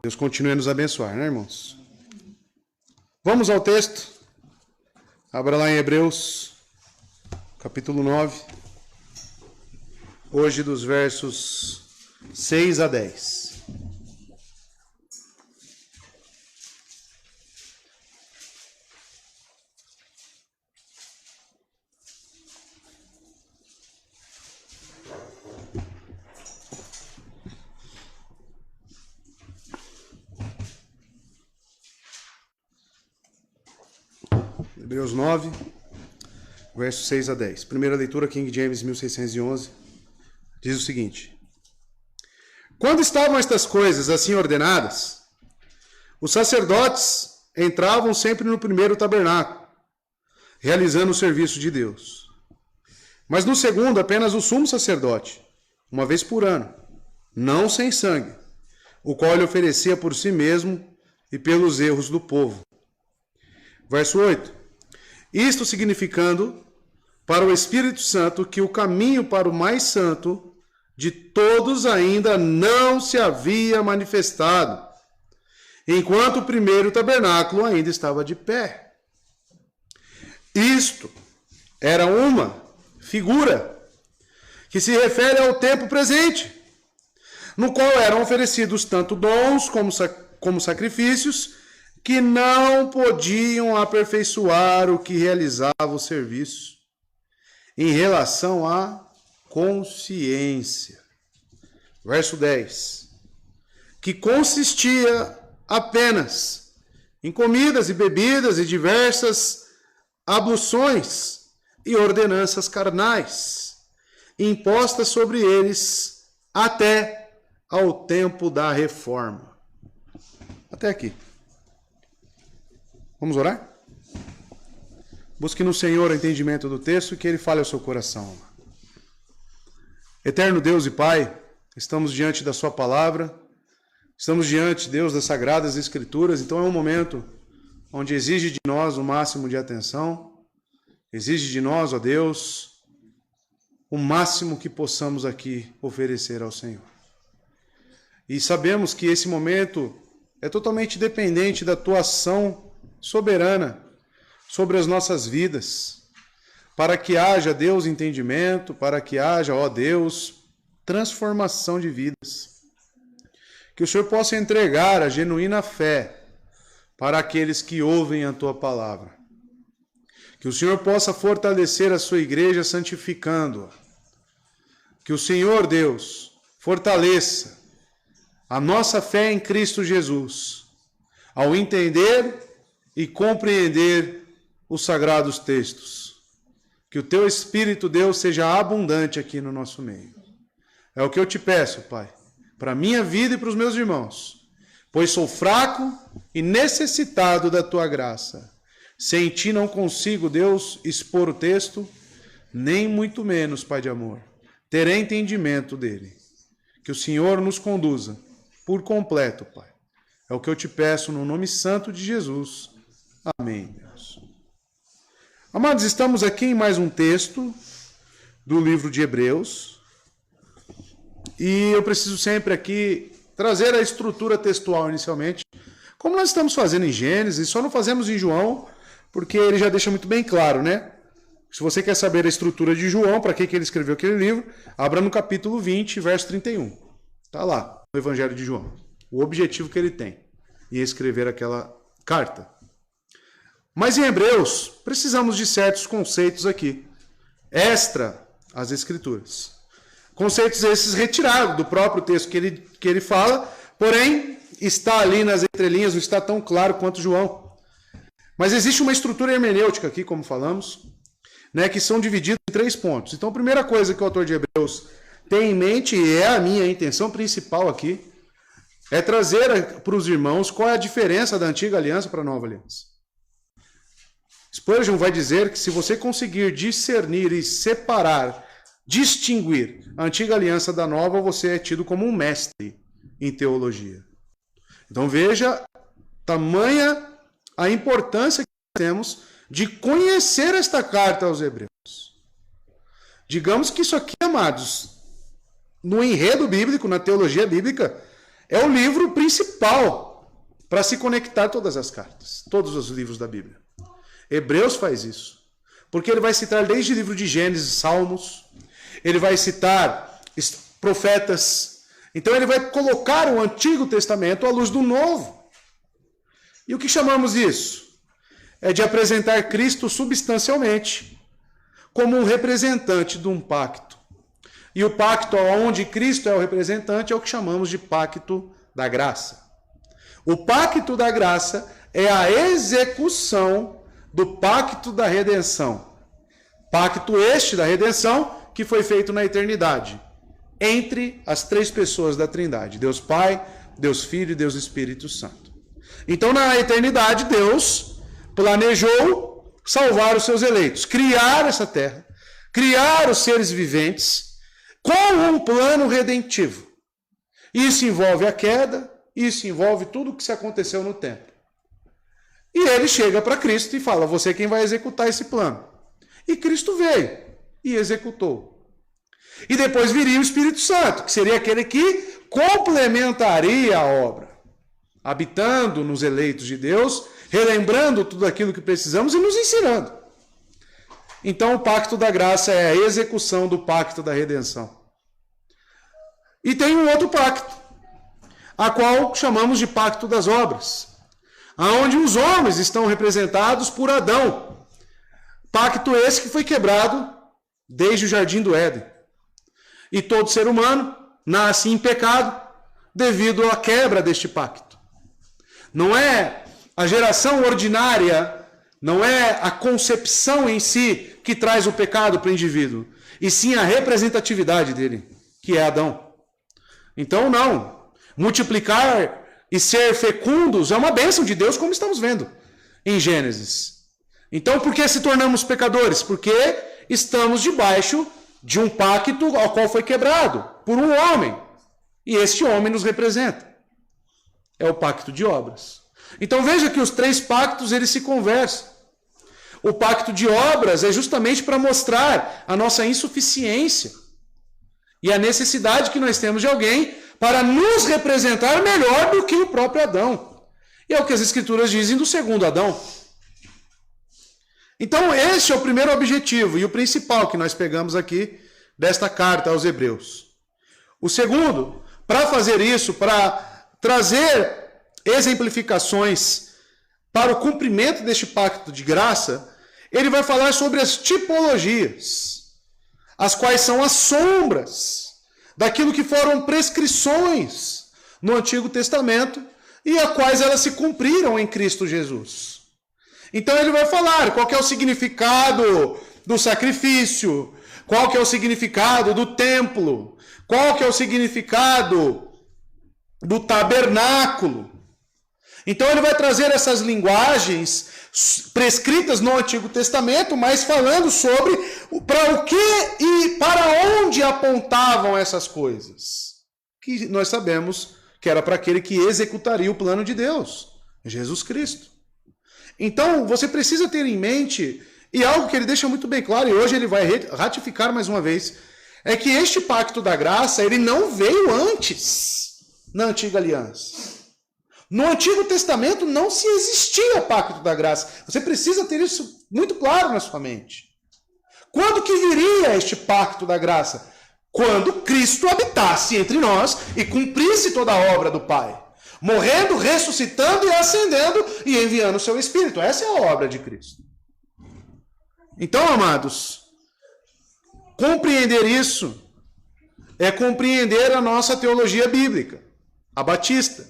Deus continue a nos abençoar, né, irmãos? Vamos ao texto. Abra lá em Hebreus, capítulo 9. Hoje dos versos 6 a 10. Hebreus 9, versos 6 a 10. Primeira leitura, King James 1611, diz o seguinte: Quando estavam estas coisas assim ordenadas, os sacerdotes entravam sempre no primeiro tabernáculo, realizando o serviço de Deus. Mas no segundo, apenas o sumo sacerdote, uma vez por ano, não sem sangue, o qual ele oferecia por si mesmo e pelos erros do povo. Verso 8. Isto significando para o Espírito Santo que o caminho para o mais santo de todos ainda não se havia manifestado, enquanto o primeiro tabernáculo ainda estava de pé. Isto era uma figura que se refere ao tempo presente, no qual eram oferecidos tanto dons como sacrifícios, que não podiam aperfeiçoar o que realizava o serviço em relação à consciência. Verso 10. Que consistia apenas em comidas e bebidas e diversas abluções e ordenanças carnais, impostas sobre eles até ao tempo da reforma. Até aqui. Vamos orar? Busque no Senhor o entendimento do texto e que Ele fale ao seu coração. Eterno Deus e Pai, estamos diante da Sua palavra, estamos diante, Deus, das Sagradas Escrituras, então é um momento onde exige de nós o máximo de atenção, exige de nós, ó Deus, o máximo que possamos aqui oferecer ao Senhor. E sabemos que esse momento é totalmente dependente da Tua ação soberana sobre as nossas vidas, para que haja, Deus, entendimento, para que haja, ó Deus, transformação de vidas. Que o Senhor possa entregar a genuína fé para aqueles que ouvem a Tua palavra. Que o Senhor possa fortalecer a Sua igreja santificando-a. Que o Senhor, Deus, fortaleça a nossa fé em Cristo Jesus, ao entender e compreender os sagrados textos. Que o Teu Espírito, Deus, seja abundante aqui no nosso meio. É o que eu te peço, Pai, para a minha vida e para os meus irmãos, pois sou fraco e necessitado da Tua graça. Sem Ti não consigo, Deus, expor o texto, nem muito menos, Pai de amor, terei entendimento dele. Que o Senhor nos conduza por completo, Pai. É o que eu te peço no nome santo de Jesus. Amém, Deus. Amados, estamos aqui em mais um texto do livro de Hebreus. E eu preciso sempre aqui trazer a estrutura textual inicialmente, como nós estamos fazendo em Gênesis, só não fazemos em João, porque ele já deixa muito bem claro, né? Se você quer saber a estrutura de João, para que ele escreveu aquele livro, abra no capítulo 20, verso 31. Está lá, no Evangelho de João. O objetivo que ele tem em escrever aquela carta. Mas em Hebreus, precisamos de certos conceitos aqui, extra às Escrituras. Conceitos esses retirados do próprio texto que ele fala, porém, está ali nas entrelinhas, não está tão claro quanto João. Mas existe uma estrutura hermenêutica aqui, como falamos, né, que são divididos em 3 pontos. Então, a primeira coisa que o autor de Hebreus tem em mente, e é a minha intenção principal aqui, é trazer para os irmãos qual é a diferença da antiga aliança para a nova aliança. Spurgeon vai dizer que se você conseguir discernir e separar, distinguir a antiga aliança da nova, você é tido como um mestre em teologia. Então veja, tamanha a importância que temos de conhecer esta carta aos Hebreus. Digamos que isso aqui, amados, no enredo bíblico, na teologia bíblica, é o livro principal para se conectar todas as cartas, todos os livros da Bíblia. Hebreus faz isso, porque ele vai citar desde o livro de Gênesis, Salmos, ele vai citar profetas, então ele vai colocar o Antigo Testamento à luz do Novo. E o que chamamos isso? É de apresentar Cristo substancialmente como um representante de um pacto. E o pacto onde Cristo é o representante é o que chamamos de pacto da graça. O pacto da graça é a execução do pacto da redenção. Pacto este da redenção que foi feito na eternidade, entre as três pessoas da Trindade, Deus Pai, Deus Filho e Deus Espírito Santo. Então, na eternidade, Deus planejou salvar os seus eleitos, criar essa terra, criar os seres viventes com um plano redentivo. Isso envolve a queda, isso envolve tudo o que se aconteceu no tempo. E ele chega para Cristo e fala, você é quem vai executar esse plano. E Cristo veio e executou. E depois viria o Espírito Santo, que seria aquele que complementaria a obra, habitando nos eleitos de Deus, relembrando tudo aquilo que precisamos e nos ensinando. Então o pacto da graça é a execução do pacto da redenção. E tem um outro pacto, a qual chamamos de pacto das obras, aonde os homens estão representados por Adão. Pacto esse que foi quebrado desde o Jardim do Éden. E todo ser humano nasce em pecado devido à quebra deste pacto. Não é a geração ordinária, não é a concepção em si que traz o pecado para o indivíduo, e sim a representatividade dele, que é Adão. Então, não. Multiplicar e ser fecundos é uma bênção de Deus, como estamos vendo em Gênesis. Então, por que se tornamos pecadores? Porque estamos debaixo de um pacto ao qual foi quebrado por um homem. E este homem nos representa. É o pacto de obras. Então veja que os três pactos eles se conversam. O pacto de obras é justamente para mostrar a nossa insuficiência e a necessidade que nós temos de alguém para nos representar melhor do que o próprio Adão. E é o que as Escrituras dizem do segundo Adão. Então este é o primeiro objetivo e o principal que nós pegamos aqui desta carta aos Hebreus. O segundo, para fazer isso, para trazer exemplificações para o cumprimento deste pacto de graça, ele vai falar sobre as tipologias, as quais são as sombras daquilo que foram prescrições no Antigo Testamento e as quais elas se cumpriram em Cristo Jesus. Então ele vai falar qual que é o significado do sacrifício, qual que é o significado do templo, qual que é o significado do tabernáculo. Então ele vai trazer essas linguagens prescritas no Antigo Testamento, mas falando sobre para o que e para onde apontavam essas coisas. Que nós sabemos que era para aquele que executaria o plano de Deus, Jesus Cristo. Então você precisa ter em mente, e algo que ele deixa muito bem claro, e hoje ele vai ratificar mais uma vez, é que este pacto da graça, ele não veio antes na antiga aliança. No Antigo Testamento não se existia pacto da graça. Você precisa ter isso muito claro na sua mente. Quando que viria este pacto da graça? Quando Cristo habitasse entre nós e cumprisse toda a obra do Pai. Morrendo, ressuscitando e ascendendo e enviando o seu Espírito. Essa é a obra de Cristo. Então, amados, compreender isso é compreender a nossa teologia bíblica, a batista.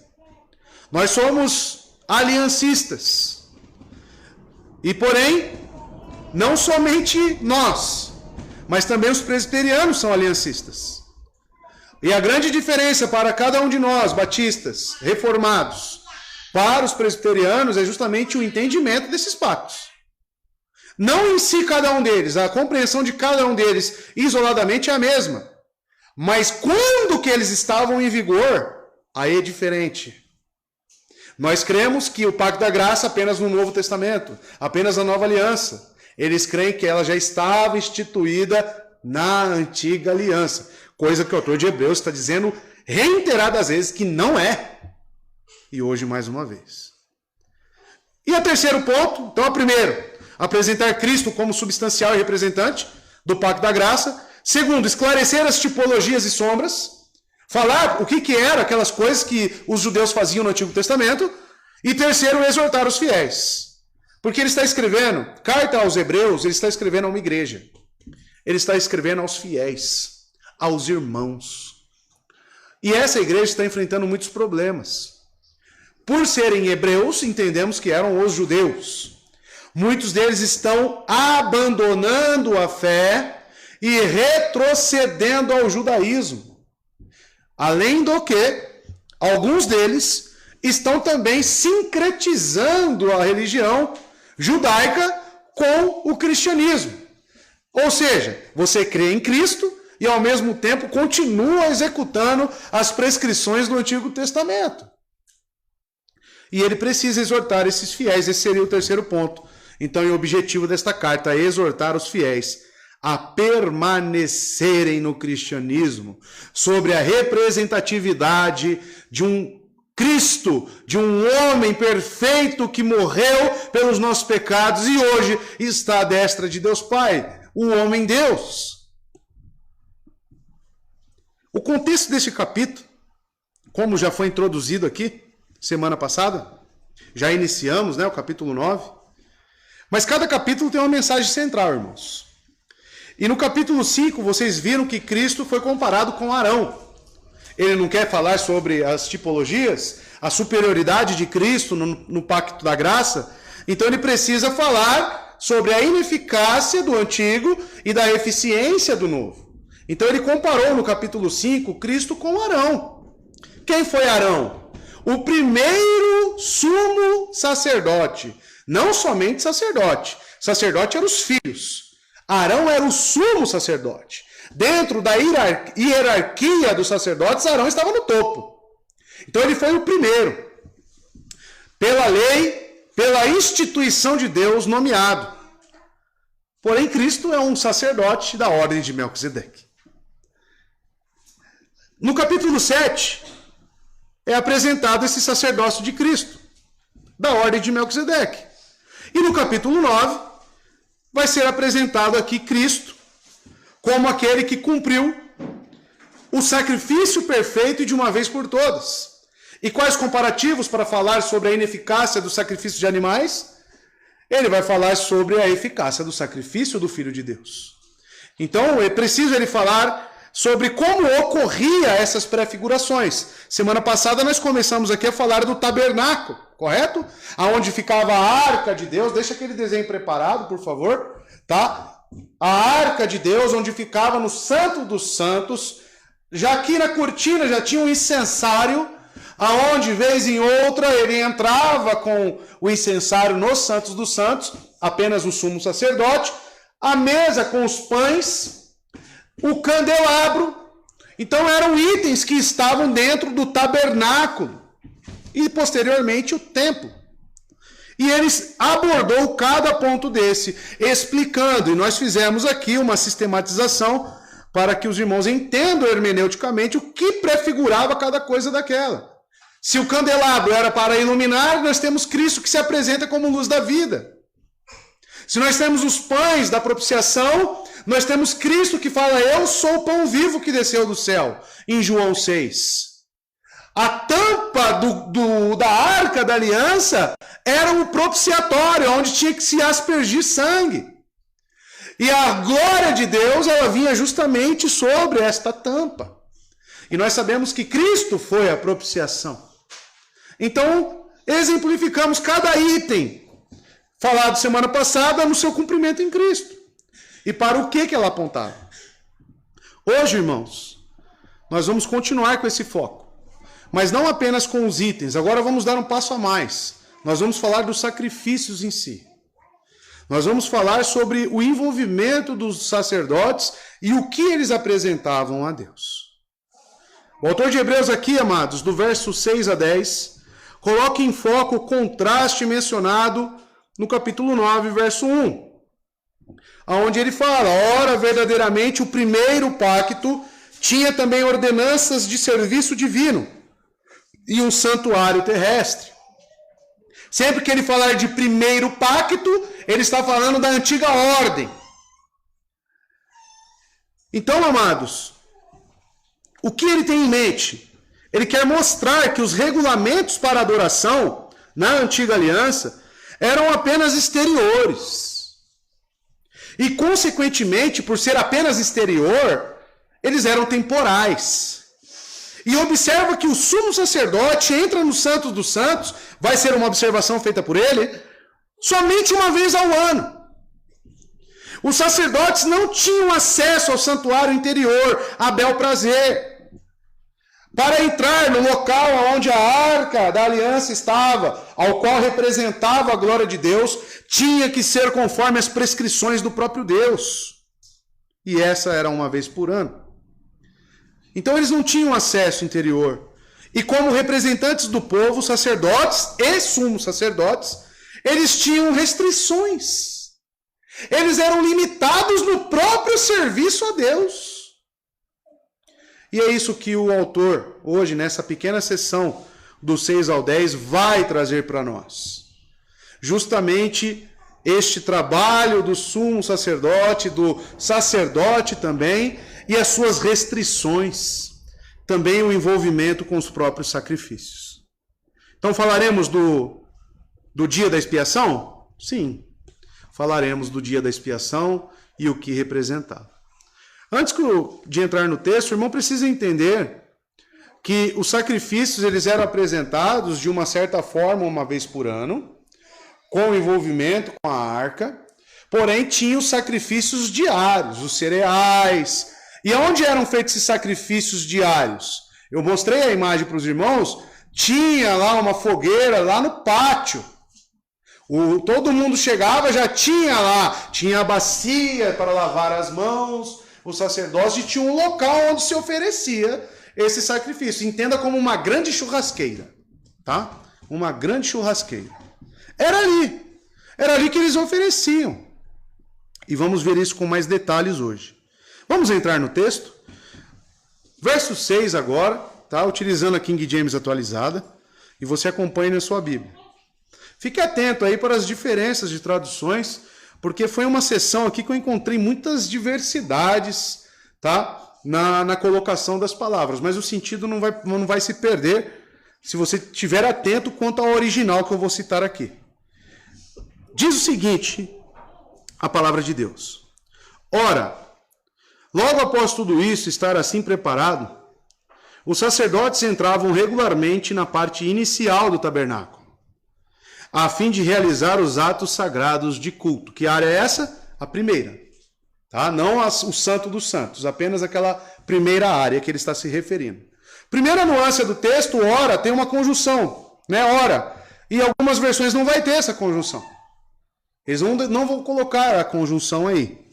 Nós somos aliancistas. E, porém, não somente nós, mas também os presbiterianos são aliancistas. E a grande diferença para cada um de nós, batistas, reformados, para os presbiterianos é justamente o entendimento desses pactos. Não em si cada um deles, a compreensão de cada um deles isoladamente é a mesma. Mas quando que eles estavam em vigor, aí é diferente. Nós cremos que o pacto da graça apenas no Novo Testamento, apenas na Nova Aliança. Eles creem que ela já estava instituída na Antiga Aliança. Coisa que o autor de Hebreus está dizendo reiteradas vezes que não é. E hoje mais uma vez. E o terceiro ponto, então o primeiro, apresentar Cristo como substancial e representante do pacto da graça. Segundo, esclarecer as tipologias e sombras. Falar o que eram aquelas coisas que os judeus faziam no Antigo Testamento. E terceiro, exortar os fiéis. Porque ele está escrevendo, carta aos Hebreus, ele está escrevendo a uma igreja. Ele está escrevendo aos fiéis, aos irmãos. E essa igreja está enfrentando muitos problemas. Por serem hebreus, entendemos que eram os judeus. Muitos deles estão abandonando a fé e retrocedendo ao judaísmo. Além do que, alguns deles estão também sincretizando a religião judaica com o cristianismo. Ou seja, você crê em Cristo e ao mesmo tempo continua executando as prescrições do Antigo Testamento. E ele precisa exortar esses fiéis, esse seria o terceiro ponto. Então, o objetivo desta carta é exortar os fiéis a permanecerem no cristianismo, sobre a representatividade de um Cristo, de um homem perfeito que morreu pelos nossos pecados e hoje está à destra de Deus Pai, o homem Deus. O contexto deste capítulo, como já foi introduzido aqui, semana passada, já iniciamos, o capítulo 9, mas cada capítulo tem uma mensagem central, irmãos. E no capítulo 5, vocês viram que Cristo foi comparado com Arão. Ele não quer falar sobre as tipologias, a superioridade de Cristo no pacto da graça, então ele precisa falar sobre a ineficácia do antigo e da eficiência do novo. Então ele comparou no capítulo 5 Cristo com Arão. Quem foi Arão? O primeiro sumo sacerdote. Não somente sacerdote. Sacerdote eram os filhos. Arão era o sumo sacerdote. Dentro da hierarquia dos sacerdotes, Arão estava no topo. Então ele foi o primeiro. Pela lei, pela instituição de Deus nomeado. Porém, Cristo é um sacerdote da ordem de Melquisedeque. No capítulo 7, é apresentado esse sacerdócio de Cristo, da ordem de Melquisedeque. E no capítulo 9, vai ser apresentado aqui Cristo como aquele que cumpriu o sacrifício perfeito e de uma vez por todas. E quais comparativos para falar sobre a ineficácia do sacrifício de animais? Ele vai falar sobre a eficácia do sacrifício do Filho de Deus. Então, é preciso ele falar sobre como ocorria essas prefigurações. Semana passada nós começamos aqui a falar do tabernáculo, correto? Aonde ficava a arca de Deus. Deixa aquele desenho preparado, por favor, tá? A arca de Deus, onde ficava no Santo dos Santos. Já aqui na cortina já tinha um incensário, aonde vez em outra ele entrava com o incensário nos Santos dos Santos, apenas o sumo sacerdote, a mesa com os pães, o candelabro. Então eram itens que estavam dentro do tabernáculo e posteriormente o templo. E ele abordou cada ponto desse, explicando, e nós fizemos aqui uma sistematização para que os irmãos entendam hermeneuticamente o que prefigurava cada coisa daquela. Se o candelabro era para iluminar, nós temos Cristo que se apresenta como luz da vida. Se nós temos os pães da propiciação, nós temos Cristo que fala, eu sou o pão vivo que desceu do céu, em João 6. A tampa da arca da aliança era um propiciatório, onde tinha que se aspergir sangue. E a glória de Deus, ela vinha justamente sobre esta tampa. E nós sabemos que Cristo foi a propiciação. Então, exemplificamos cada item falado semana passada no seu cumprimento em Cristo. E para o que ela apontava? Hoje, irmãos, nós vamos continuar com esse foco. Mas não apenas com os itens. Agora vamos dar um passo a mais. Nós vamos falar dos sacrifícios em si. Nós vamos falar sobre o envolvimento dos sacerdotes e o que eles apresentavam a Deus. O autor de Hebreus aqui, amados, do verso 6 a 10, coloca em foco o contraste mencionado no capítulo 9, verso 1. Onde ele fala, ora, verdadeiramente o primeiro pacto tinha também ordenanças de serviço divino e um santuário terrestre. Sempre que ele falar de primeiro pacto, ele está falando da antiga ordem. Então, amados, o que ele tem em mente? Ele quer mostrar que os regulamentos para a adoração na antiga aliança eram apenas exteriores. E, consequentemente, por ser apenas exterior, eles eram temporais. E observa que o sumo sacerdote entra no Santo dos Santos, vai ser uma observação feita por ele, somente uma vez ao ano. Os sacerdotes não tinham acesso ao santuário interior, a bel prazer. Para entrar no local onde a arca da aliança estava, ao qual representava a glória de Deus, tinha que ser conforme as prescrições do próprio Deus. E essa era uma vez por ano. Então eles não tinham acesso interior. E como representantes do povo, sacerdotes e sumos sacerdotes, eles tinham restrições. Eles eram limitados no próprio serviço a Deus. E é isso que o autor, hoje, nessa pequena sessão, do 6 ao 10, vai trazer para nós. Justamente este trabalho do sumo sacerdote, do sacerdote também, e as suas restrições. Também o envolvimento com os próprios sacrifícios. Então falaremos do dia da expiação? Sim. Falaremos do dia da expiação e o que representava. Antes de entrar no texto, o irmão precisa entender que os sacrifícios eles eram apresentados de uma certa forma uma vez por ano, com envolvimento com a arca, porém tinha os sacrifícios diários, os cereais. E onde eram feitos esses sacrifícios diários? Eu mostrei a imagem para os irmãos, tinha lá uma fogueira lá no pátio. Todo mundo chegava, já tinha lá, tinha a bacia para lavar as mãos, o sacerdócio tinha um local onde se oferecia esse sacrifício. Entenda como uma grande churrasqueira, tá? Uma grande churrasqueira. Era ali que eles ofereciam. E vamos ver isso com mais detalhes hoje. Vamos entrar no texto. Verso 6 agora, tá? Utilizando a King James atualizada, e você acompanha na sua Bíblia. Fique atento aí para as diferenças de traduções, porque foi uma sessão aqui que eu encontrei muitas diversidades, tá? Na colocação das palavras, mas o sentido não vai se perder se você estiver atento quanto ao original que eu vou citar aqui. Diz o seguinte, a palavra de Deus. Ora, logo após tudo isso estar assim preparado, os sacerdotes entravam regularmente na parte inicial do tabernáculo, a fim de realizar os atos sagrados de culto. Que área é essa? A primeira. Tá? Não o Santo dos Santos, apenas aquela primeira área que ele está se referindo. Primeira nuance do texto, ora, tem uma conjunção, né? Ora. E algumas versões não vai ter essa conjunção. Eles não vão colocar a conjunção aí.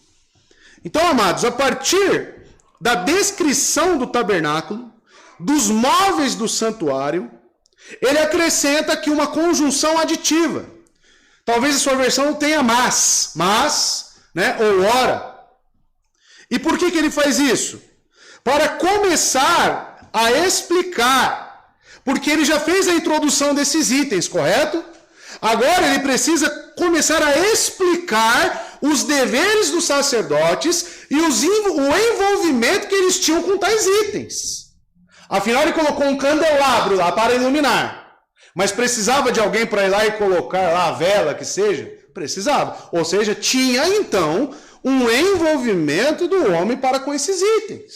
Então, amados, a partir da descrição do tabernáculo, dos móveis do santuário, ele acrescenta aqui uma conjunção aditiva. Talvez a sua versão não tenha mas, né, ou ora. E por que ele faz isso? Para começar a explicar, porque ele já fez a introdução desses itens, correto? Agora ele precisa começar a explicar os deveres dos sacerdotes e o envolvimento que eles tinham com tais itens. Afinal, ele colocou um candelabro lá para iluminar. Mas precisava de alguém para ir lá e colocar lá a vela, que seja? Precisava. Ou seja, tinha então um envolvimento do homem para com esses itens.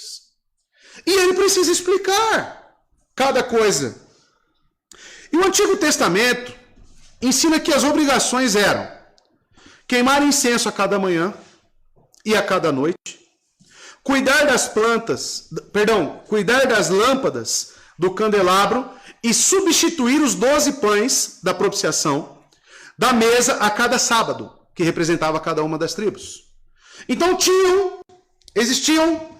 E ele precisa explicar cada coisa. E o Antigo Testamento ensina que as obrigações eram queimar incenso a cada manhã e a cada noite, cuidar das lâmpadas do candelabro e substituir os 12 pães da propiciação da mesa a cada sábado, que representava cada uma das tribos. Então existiam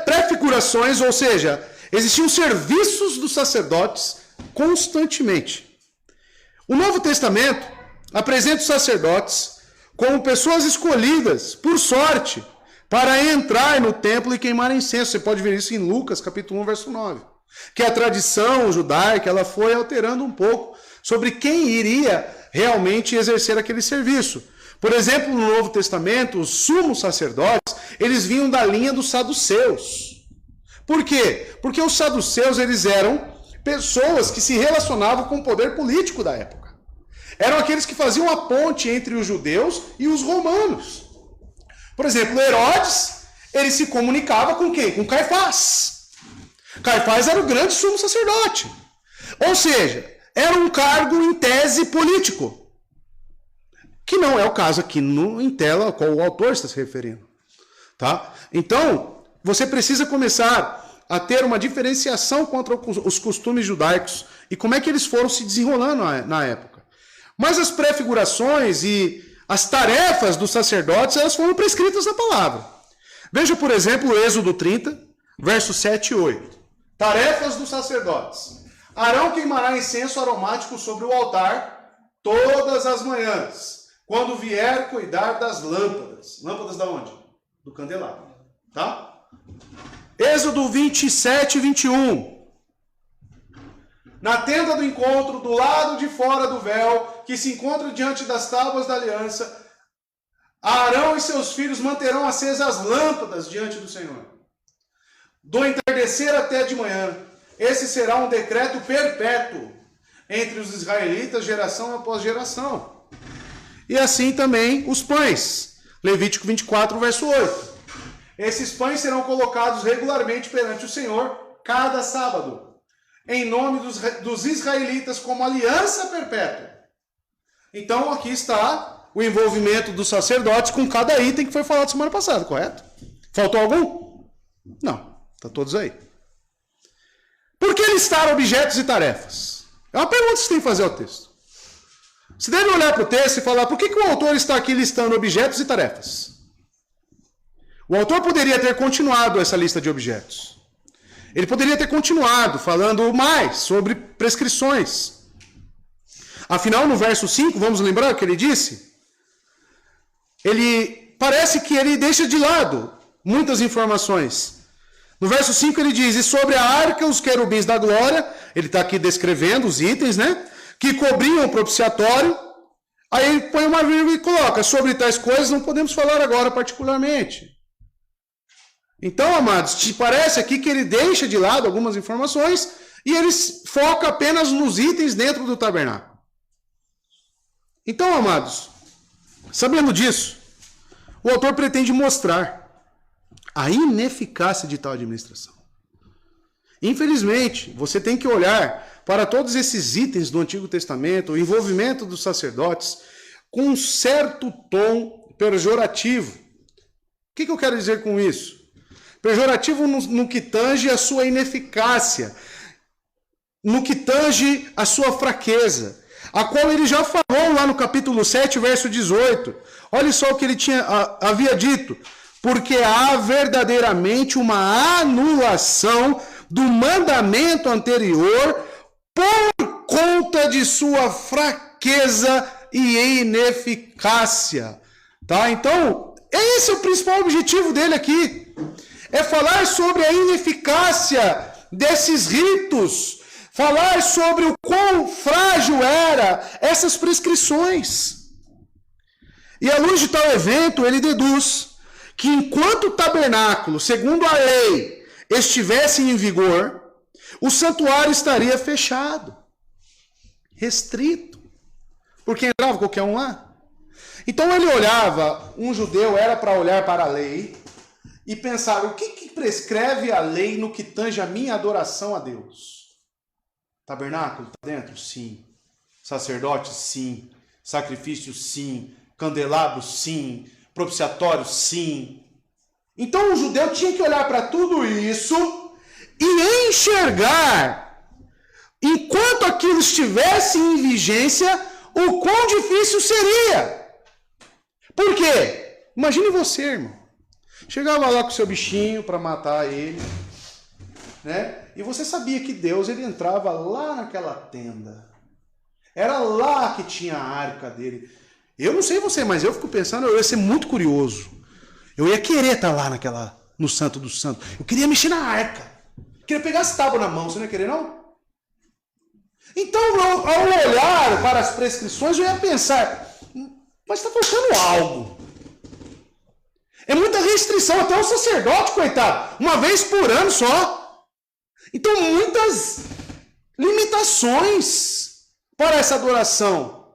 prefigurações, ou seja, existiam serviços dos sacerdotes constantemente. O Novo Testamento apresenta os sacerdotes como pessoas escolhidas por sorte para entrar no templo e queimar incenso. Você pode ver isso em Lucas, capítulo 1, verso 9. Que a tradição judaica ela foi alterando um pouco sobre quem iria realmente exercer aquele serviço. Por exemplo, no Novo Testamento, os sumos sacerdotes, eles vinham da linha dos saduceus. Por quê? Porque os saduceus, eles eram pessoas que se relacionavam com o poder político da época. Eram aqueles que faziam a ponte entre os judeus e os romanos. Por exemplo, Herodes, ele se comunicava com quem? Com Caifás. Caifás era o grande sumo sacerdote. Ou seja, era um cargo em tese político. Que não é o caso aqui em tela ao qual o autor está se referindo. Tá? Então, você precisa começar a ter uma diferenciação contra os costumes judaicos e como é que eles foram se desenrolando na época. Mas as prefigurações e as tarefas dos sacerdotes, elas foram prescritas na palavra. Veja, por exemplo, o Êxodo 30, versos 7 e 8. Tarefas dos sacerdotes. Arão queimará incenso aromático sobre o altar todas as manhãs, quando vier cuidar das lâmpadas. Lâmpadas da onde? Do candelabro. Tá? Êxodo 27 e 21. Na tenda do encontro, do lado de fora do véu, que se encontra diante das tábuas da aliança, Arão e seus filhos manterão acesas as lâmpadas diante do Senhor. Do entardecer até de manhã. Esse será um decreto perpétuo entre os israelitas, geração após geração. E assim também os pães. Levítico 24, verso 8. Esses pães serão colocados regularmente perante o Senhor, cada sábado, em nome dos israelitas, como aliança perpétua. Então, aqui está o envolvimento dos sacerdotes com cada item que foi falado semana passada, correto? Faltou algum? Não, está todos aí. Por que listar objetos e tarefas? É uma pergunta que você tem que fazer ao texto. Você deve olhar para o texto e falar, por que o autor está aqui listando objetos e tarefas? O autor poderia ter continuado essa lista de objetos. Ele poderia ter continuado falando mais sobre prescrições. Afinal, no verso 5, vamos lembrar o que ele disse? Parece que ele deixa de lado muitas informações. No verso 5 ele diz, e sobre a arca, os querubins da glória, ele está aqui descrevendo os itens, né? Que cobriam o propiciatório. Aí ele põe uma vírgula e coloca, sobre tais coisas não podemos falar agora particularmente. Então, amados, te parece aqui que ele deixa de lado algumas informações e ele foca apenas nos itens dentro do tabernáculo. Então, amados, sabendo disso, o autor pretende mostrar a ineficácia de tal administração. Infelizmente, você tem que olhar para todos esses itens do Antigo Testamento, o envolvimento dos sacerdotes, com um certo tom pejorativo. O que eu quero dizer com isso? Pejorativo no que tange a sua ineficácia, no que tange a sua fraqueza, a qual ele já falou lá no capítulo 7, verso 18. Olha só o que ele havia dito. Porque há verdadeiramente uma anulação do mandamento anterior por conta de sua fraqueza e ineficácia. Tá? Então, esse é o principal objetivo dele aqui. É falar sobre a ineficácia desses ritos. Falar sobre o quão frágil era essas prescrições. E à luz de tal evento, ele deduz que enquanto o tabernáculo, segundo a lei, estivesse em vigor, o santuário estaria fechado, restrito, porque entrava qualquer um lá. Então ele olhava, um judeu era para olhar para a lei e pensar, o que prescreve a lei no que tange a minha adoração a Deus? Tabernáculo está dentro? Sim. Sacerdote? Sim. Sacrifício? Sim. Candelabro? Sim. Propiciatório? Sim. Então o judeu tinha que olhar para tudo isso e enxergar, enquanto aquilo estivesse em vigência, o quão difícil seria. Por quê? Imagine você, irmão. Chegava lá com o seu bichinho para matar ele, né? E você sabia que Deus ele entrava lá naquela tenda. Era lá que tinha a arca dele. Eu não sei você, mas eu fico pensando, eu ia ser muito curioso. Eu ia querer estar lá no Santo dos Santos. Eu queria mexer na arca. Eu queria pegar as tábuas na mão. Você não ia querer, não? Então, ao olhar para as prescrições, eu ia pensar, mas está faltando algo. É muita restrição, até o sacerdote, coitado, uma vez por ano só. Então, muitas limitações para essa adoração.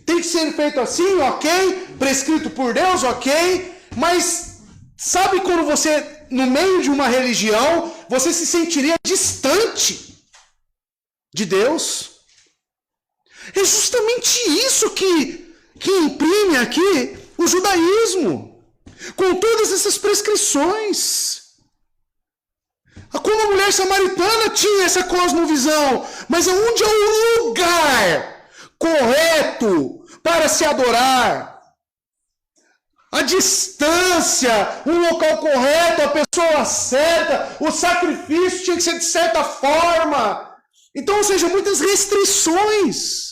Tem que ser feito assim, ok, prescrito por Deus, ok, mas sabe quando você, no meio de uma religião, você se sentiria distante de Deus? É justamente isso que imprime aqui o judaísmo, com todas essas prescrições. Como a mulher samaritana tinha essa cosmovisão, mas aonde é o lugar correto para se adorar? A distância, o local correto, a pessoa certa, o sacrifício tinha que ser de certa forma. Então, ou seja, muitas restrições.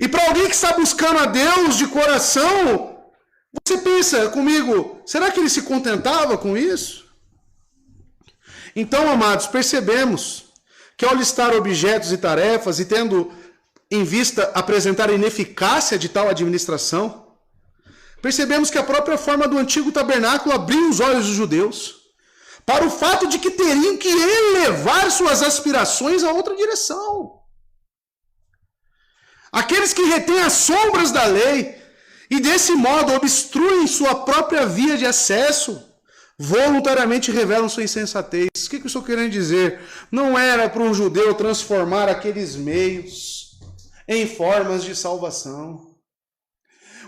E para alguém que está buscando a Deus de coração, você pensa comigo, será que ele se contentava com isso? Então, amados, percebemos que ao listar objetos e tarefas e tendo em vista apresentar a ineficácia de tal administração, percebemos que a própria forma do antigo tabernáculo abriu os olhos dos judeus para o fato de que teriam que elevar suas aspirações a outra direção. Aqueles que retêm as sombras da lei e desse modo obstruem sua própria via de acesso, voluntariamente revelam sua insensatez. O que eu estou querendo dizer? Não era para um judeu transformar aqueles meios em formas de salvação.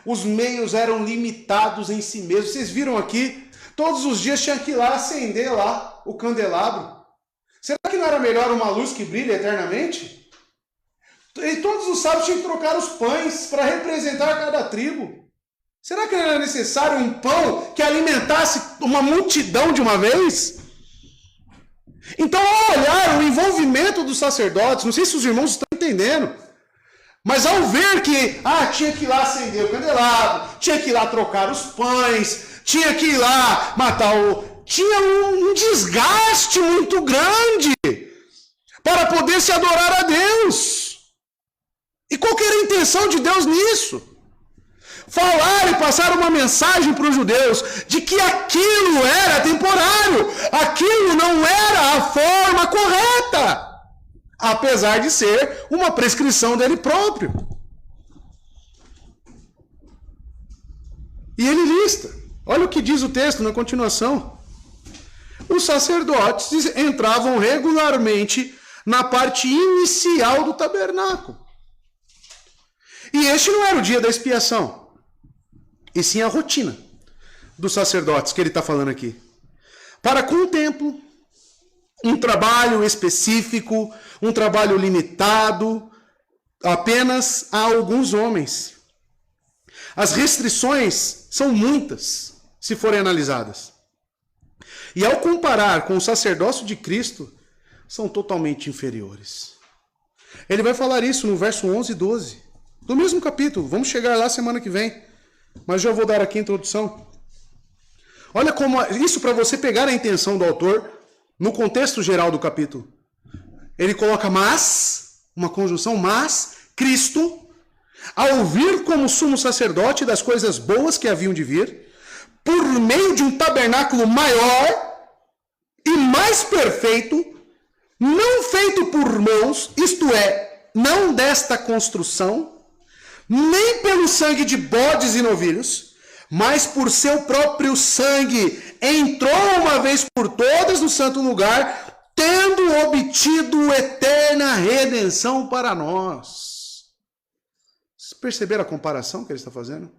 Os meios eram limitados em si mesmos. Vocês viram aqui? Todos os dias tinha que ir lá acender lá o candelabro. Será que não era melhor uma luz que brilha eternamente? E todos os sábados tinha que trocar os pães para representar cada tribo. Será que não era necessário um pão que alimentasse uma multidão de uma vez? Então, ao olhar o envolvimento dos sacerdotes, não sei se os irmãos estão entendendo, mas ao ver que tinha que ir lá acender o candelabro, tinha que ir lá trocar os pães, tinha que ir lá matar tinha um desgaste muito grande para poder se adorar a Deus. E qual que era a intenção de Deus nisso? Falar e passar uma mensagem para os judeus de que aquilo era temporário, aquilo não era a forma correta, apesar de ser uma prescrição dele próprio. E ele lista, olha o que diz o texto na continuação. Os sacerdotes entravam regularmente na parte inicial do tabernáculo. E este não era o dia da expiação, e sim a rotina dos sacerdotes que ele está falando aqui. Para com o templo, um trabalho específico, um trabalho limitado, apenas a alguns homens. As restrições são muitas, se forem analisadas. E ao comparar com o sacerdócio de Cristo, são totalmente inferiores. Ele vai falar isso no verso 11 e 12. Do mesmo capítulo, vamos chegar lá semana que vem, mas já vou dar aqui a introdução. Olha como isso para você pegar a intenção do autor no contexto geral do capítulo. Ele coloca mas, uma conjunção mas, Cristo, ao vir como sumo sacerdote das coisas boas que haviam de vir, por meio de um tabernáculo maior e mais perfeito, não feito por mãos, isto é, não desta construção, nem pelo sangue de bodes e novilhos, mas por seu próprio sangue, entrou uma vez por todas no santo lugar, tendo obtido eterna redenção para nós. Vocês perceberam a comparação que ele está fazendo?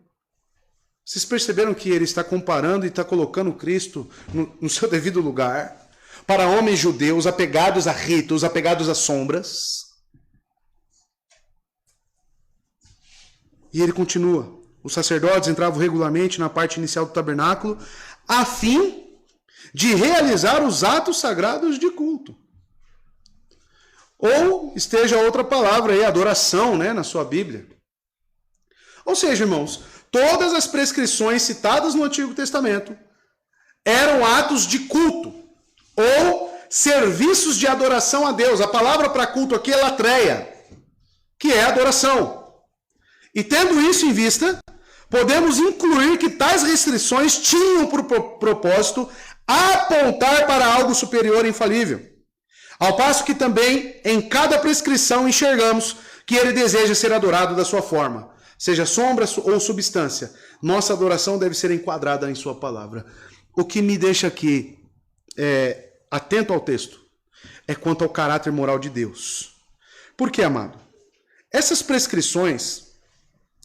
Vocês perceberam que ele está comparando e está colocando Cristo no seu devido lugar, para homens judeus apegados a ritos, apegados a sombras? E ele continua. Os sacerdotes entravam regularmente na parte inicial do tabernáculo a fim de realizar os atos sagrados de culto. Ou esteja outra palavra aí, adoração, né, na sua Bíblia. Ou seja, irmãos, todas as prescrições citadas no Antigo Testamento eram atos de culto ou serviços de adoração a Deus. A palavra para culto aqui é latreia, que é adoração. E tendo isso em vista, podemos incluir que tais restrições tinham por propósito apontar para algo superior e infalível. Ao passo que também em cada prescrição enxergamos que ele deseja ser adorado da sua forma, seja sombra ou substância. Nossa adoração deve ser enquadrada em sua palavra. O que me deixa aqui atento ao texto é quanto ao caráter moral de Deus. Por quê, amado? Essas prescrições,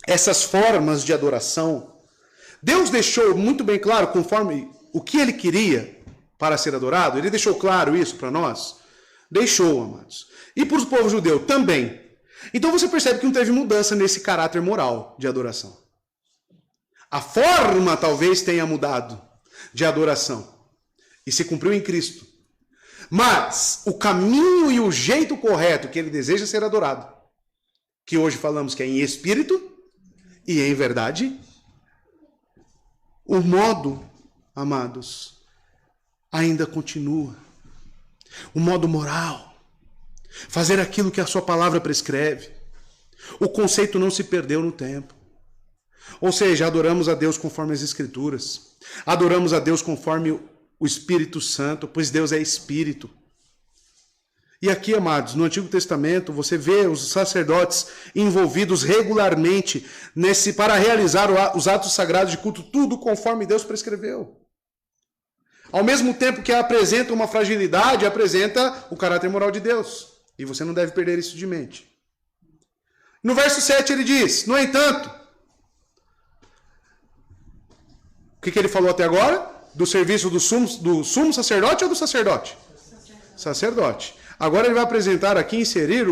essas formas de adoração, Deus deixou muito bem claro, conforme o que ele queria para ser adorado. Ele deixou claro isso para nós? Deixou, amados. E para o povo judeu também. Então você percebe que não teve mudança nesse caráter moral de adoração. A forma talvez tenha mudado de adoração e se cumpriu em Cristo. Mas o caminho e o jeito correto que ele deseja ser adorado, que hoje falamos que é em espírito e em verdade, o modo, amados, ainda continua. O modo moral, fazer aquilo que a sua palavra prescreve. O conceito não se perdeu no tempo. Ou seja, adoramos a Deus conforme as Escrituras. Adoramos a Deus conforme o Espírito Santo, pois Deus é Espírito. E aqui, amados, no Antigo Testamento, você vê os sacerdotes envolvidos regularmente para realizar os atos sagrados de culto, tudo conforme Deus prescreveu. Ao mesmo tempo que apresenta uma fragilidade, apresenta o caráter moral de Deus. E você não deve perder isso de mente. No verso 7 ele diz, no entanto, o que ele falou até agora? Do serviço do sumo sacerdote ou do sacerdote? Sacerdote. Agora ele vai apresentar aqui, inserir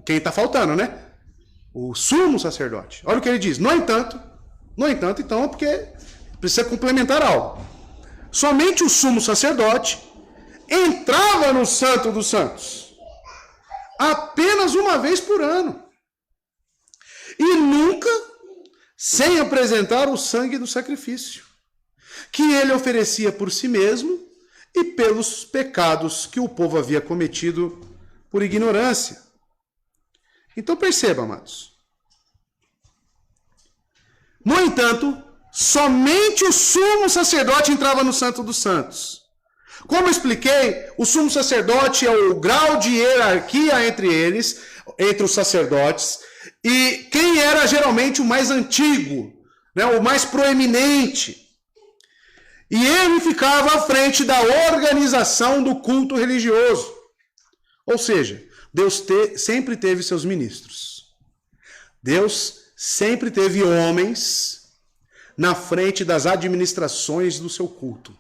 quem está faltando, né? O sumo sacerdote. Olha o que ele diz. No entanto, então, porque precisa complementar algo. Somente o sumo sacerdote entrava no Santo dos Santos apenas uma vez por ano. E nunca sem apresentar o sangue do sacrifício, que ele oferecia por si mesmo e pelos pecados que o povo havia cometido por ignorância. Então perceba, amados. No entanto, somente o sumo sacerdote entrava no Santo dos Santos. Como eu expliquei, o sumo sacerdote é o grau de hierarquia entre eles, entre os sacerdotes, e quem era geralmente o mais antigo, né, o mais proeminente. E ele ficava à frente da organização do culto religioso. Ou seja, Deus sempre teve seus ministros. Deus sempre teve homens na frente das administrações do seu culto.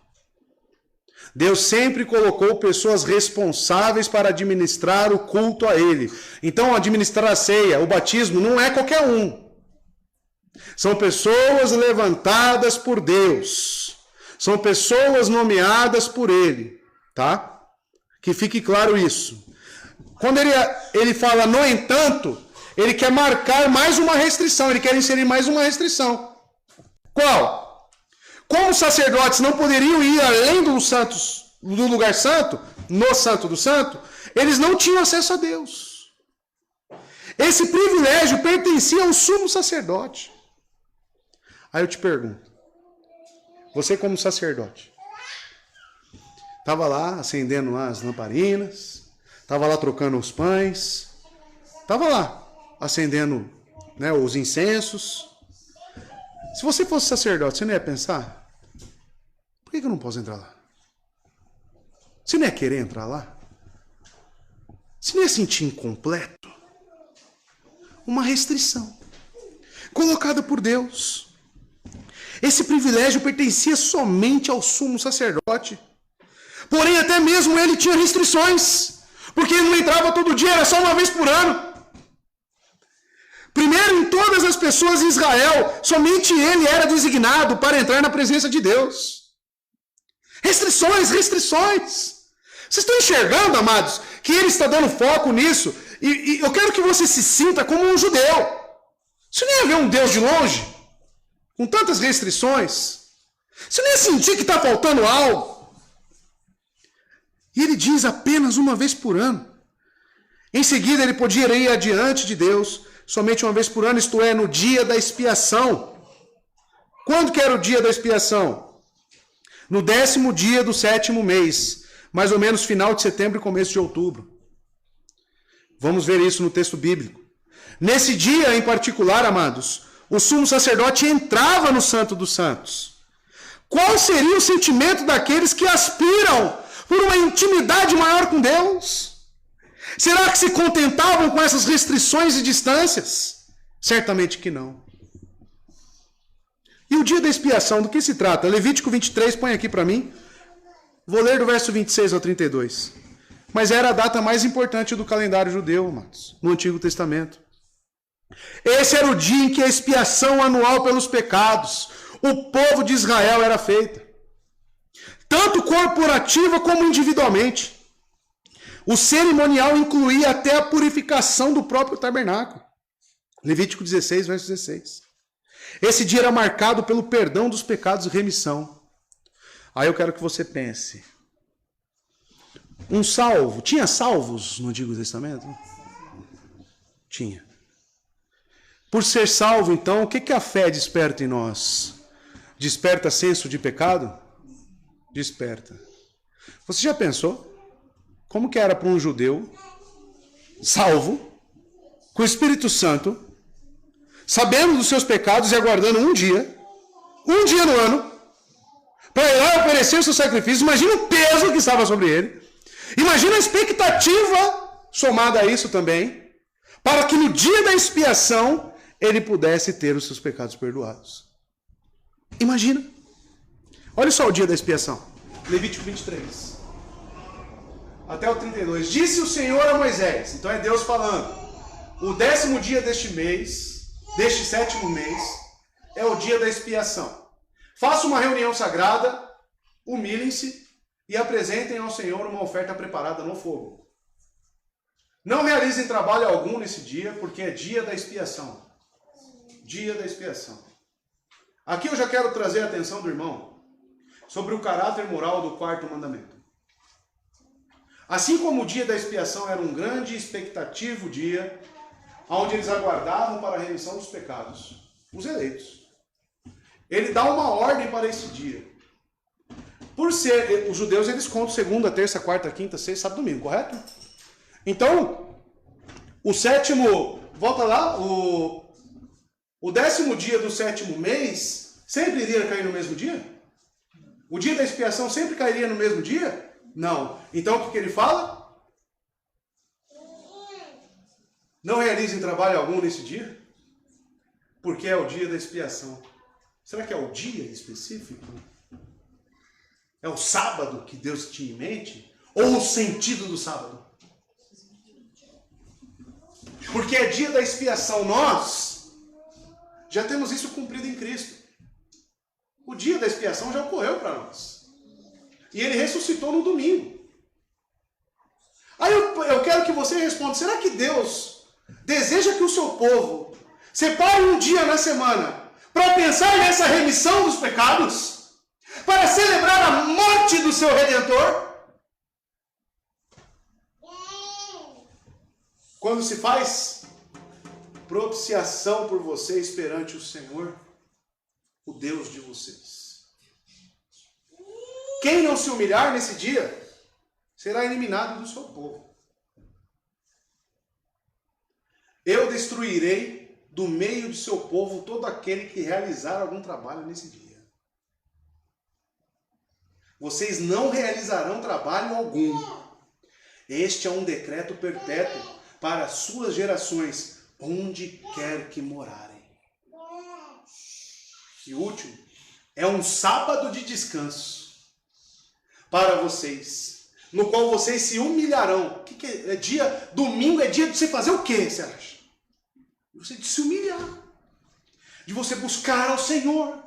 Deus sempre colocou pessoas responsáveis para administrar o culto a Ele. Então, administrar a ceia, o batismo, não é qualquer um. São pessoas levantadas por Deus. São pessoas nomeadas por Ele. Tá? Que fique claro isso. Quando ele fala, no entanto, ele quer marcar mais uma restrição. Ele quer inserir mais uma restrição. Qual? Como os sacerdotes não poderiam ir além do lugar santo, no Santo do Santo, eles não tinham acesso a Deus. Esse privilégio pertencia ao sumo sacerdote. Aí eu te pergunto, você como sacerdote, estava lá acendendo lá as lamparinas, estava lá trocando os pães, estava lá acendendo, né, os incensos. Se você fosse sacerdote, você não ia pensar, por que eu não posso entrar lá? Você não ia querer entrar lá? Você não ia sentir incompleto? Uma restrição colocada por Deus. Esse privilégio pertencia somente ao sumo sacerdote. Porém, até mesmo ele tinha restrições, porque ele não entrava todo dia, era só uma vez por ano. Primeiro, em todas as pessoas em Israel, somente ele era designado para entrar na presença de Deus. Restrições, restrições. Vocês estão enxergando, amados, que ele está dando foco nisso? E eu quero que você se sinta como um judeu. Você não ia ver um Deus de longe? com tantas restrições, você nem sentir que está faltando algo. E ele diz apenas uma vez por ano. Em seguida, ele podia ir adiante de Deus somente uma vez por ano, isto é, no dia da expiação. Quando que era o dia da expiação? No 10º dia do 7º mês, mais ou menos final de setembro e começo de outubro. Vamos ver isso no texto bíblico. Nesse dia em particular, amados, o sumo sacerdote entrava no Santo dos Santos. Qual seria o sentimento daqueles que aspiram por uma intimidade maior com Deus? Será que se contentavam com essas restrições e distâncias? Certamente que não. E o dia da expiação, do que se trata? Levítico 23, põe aqui para mim. Vou ler do verso 26 ao 32. Mas era a data mais importante do calendário judeu, amados, no Antigo Testamento. Esse era o dia em que a expiação anual pelos pecados, o povo de Israel era feita. Tanto corporativa como individualmente. O cerimonial incluía até a purificação do próprio tabernáculo. Levítico 16, verso 16. Esse dia era marcado pelo perdão dos pecados e remissão. Aí eu quero que você pense. Um salvo, tinha salvos no Antigo Testamento? Tinha. Por ser salvo, então, o que a fé desperta em nós? Desperta senso de pecado? Desperta. Você já pensou? Como que era para um judeu salvo, com o Espírito Santo, sabendo dos seus pecados e aguardando um dia no ano, para ir lá oferecer o seu sacrifício? Imagina o peso que estava sobre ele. Imagina a expectativa somada a isso também, para que no dia da expiação ele pudesse ter os seus pecados perdoados. Imagina. Olha só o dia da expiação. Levítico 23. Até o 32. Disse o Senhor a Moisés, então é Deus falando, o 10º dia deste mês, deste 7º mês, é o dia da expiação. Faça uma reunião sagrada, humilhem-se e apresentem ao Senhor uma oferta preparada no fogo. Não realizem trabalho algum nesse dia, porque é dia da expiação. Dia da expiação. Aqui eu já quero trazer a atenção do irmão sobre o caráter moral do 4º mandamento. Assim como o dia da expiação era um grande e expectativo dia, onde eles aguardavam para a remissão dos pecados, os eleitos. Ele dá uma ordem para esse dia. Por ser, os judeus eles contam segunda, terça, quarta, quinta, sexta, sábado, domingo, correto? Então, o 7º, volta lá, o 10º dia do 7º mês, sempre iria cair no mesmo dia? O dia da expiação sempre cairia no mesmo dia? Não. Então o que ele fala? Não realizem trabalho algum nesse dia, porque é o dia da expiação. Será que é o dia específico? É o sábado que Deus tinha em mente? Ou o sentido do sábado? Porque é dia da expiação. Nós já temos isso cumprido em Cristo. O dia da expiação já ocorreu para nós. E ele ressuscitou no domingo. Aí eu quero que você responda, será que Deus deseja que o seu povo separe um dia na semana para pensar nessa remissão dos pecados? Para celebrar a morte do seu Redentor? Quando se faz propiciação por vocês perante o Senhor, o Deus de vocês. Quem não se humilhar nesse dia, será eliminado do seu povo. Eu destruirei do meio de seu povo todo aquele que realizar algum trabalho nesse dia. Vocês não realizarão trabalho algum. Este é um decreto perpétuo para as suas gerações, onde quer que morarem. E último, é um sábado de descanso para vocês, no qual vocês se humilharão. O que é dia? Domingo é dia de você fazer o quê, você acha? De se humilhar, de você buscar ao Senhor,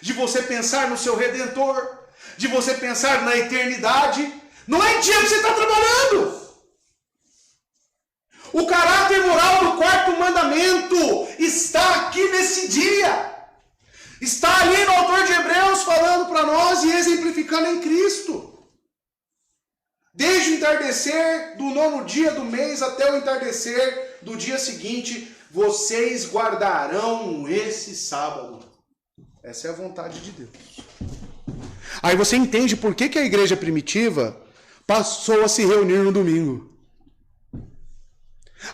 de você pensar no seu Redentor, de você pensar na eternidade. Não é dia que você está trabalhando. O caráter moral do 4º mandamento está aqui nesse dia. Está ali no autor de Hebreus falando para nós e exemplificando em Cristo. Desde o entardecer do 9º dia do mês até o entardecer do dia seguinte, vocês guardarão esse sábado. Essa é a vontade de Deus. Aí você entende por que a igreja primitiva passou a se reunir no domingo.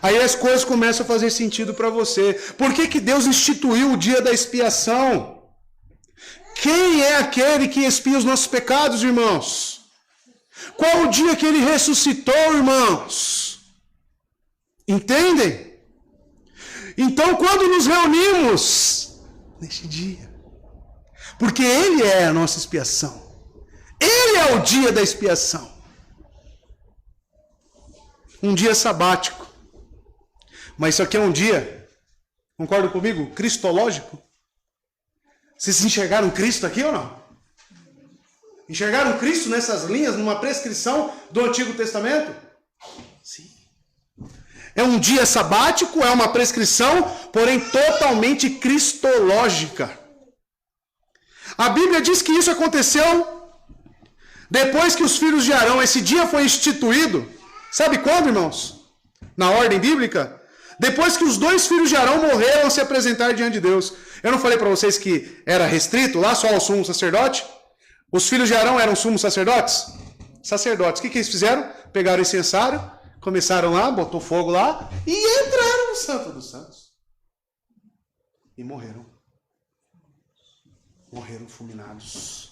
Aí as coisas começam a fazer sentido para você. Por que Deus instituiu o dia da expiação? Quem é aquele que expia os nossos pecados, irmãos? Qual o dia que ele ressuscitou, irmãos? Entendem? Então, quando nos reunimos neste dia, porque ele é a nossa expiação, ele é o dia da expiação, um dia sabático, mas isso aqui é um dia, concorda comigo, cristológico? Vocês enxergaram Cristo aqui ou não? Enxergaram Cristo nessas linhas, numa prescrição do Antigo Testamento? Sim. É um dia sabático, é uma prescrição, porém totalmente cristológica. A Bíblia diz que isso aconteceu depois que os filhos de Arão, esse dia foi instituído. Sabe quando, irmãos? Na ordem bíblica? Depois que os 2 filhos de Arão morreram a se apresentar diante de Deus. Eu não falei para vocês que era restrito lá só ao sumo sacerdote? Os filhos de Arão eram sumos sacerdotes? Sacerdotes. O que eles fizeram? Pegaram o incensário, começaram lá, botou fogo lá e entraram no Santo dos Santos. E morreram. Morreram fulminados.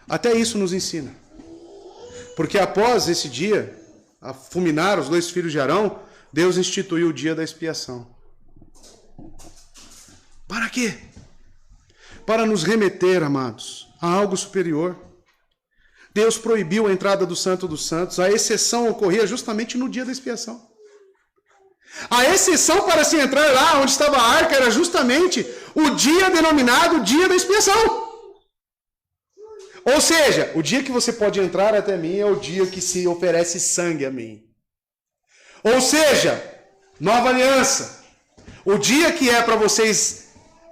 Até isso nos ensina. Porque após esse dia, a fulminar os 2 filhos de Arão, Deus instituiu o dia da expiação. Para quê? Para nos remeter, amados, a algo superior. Deus proibiu a entrada do Santo dos Santos. A exceção ocorria justamente no dia da expiação. A exceção para se entrar lá onde estava a arca era justamente o dia denominado dia da expiação. Ou seja, o dia que você pode entrar até mim é o dia que se oferece sangue a mim. Ou seja, nova aliança. O dia que é para vocês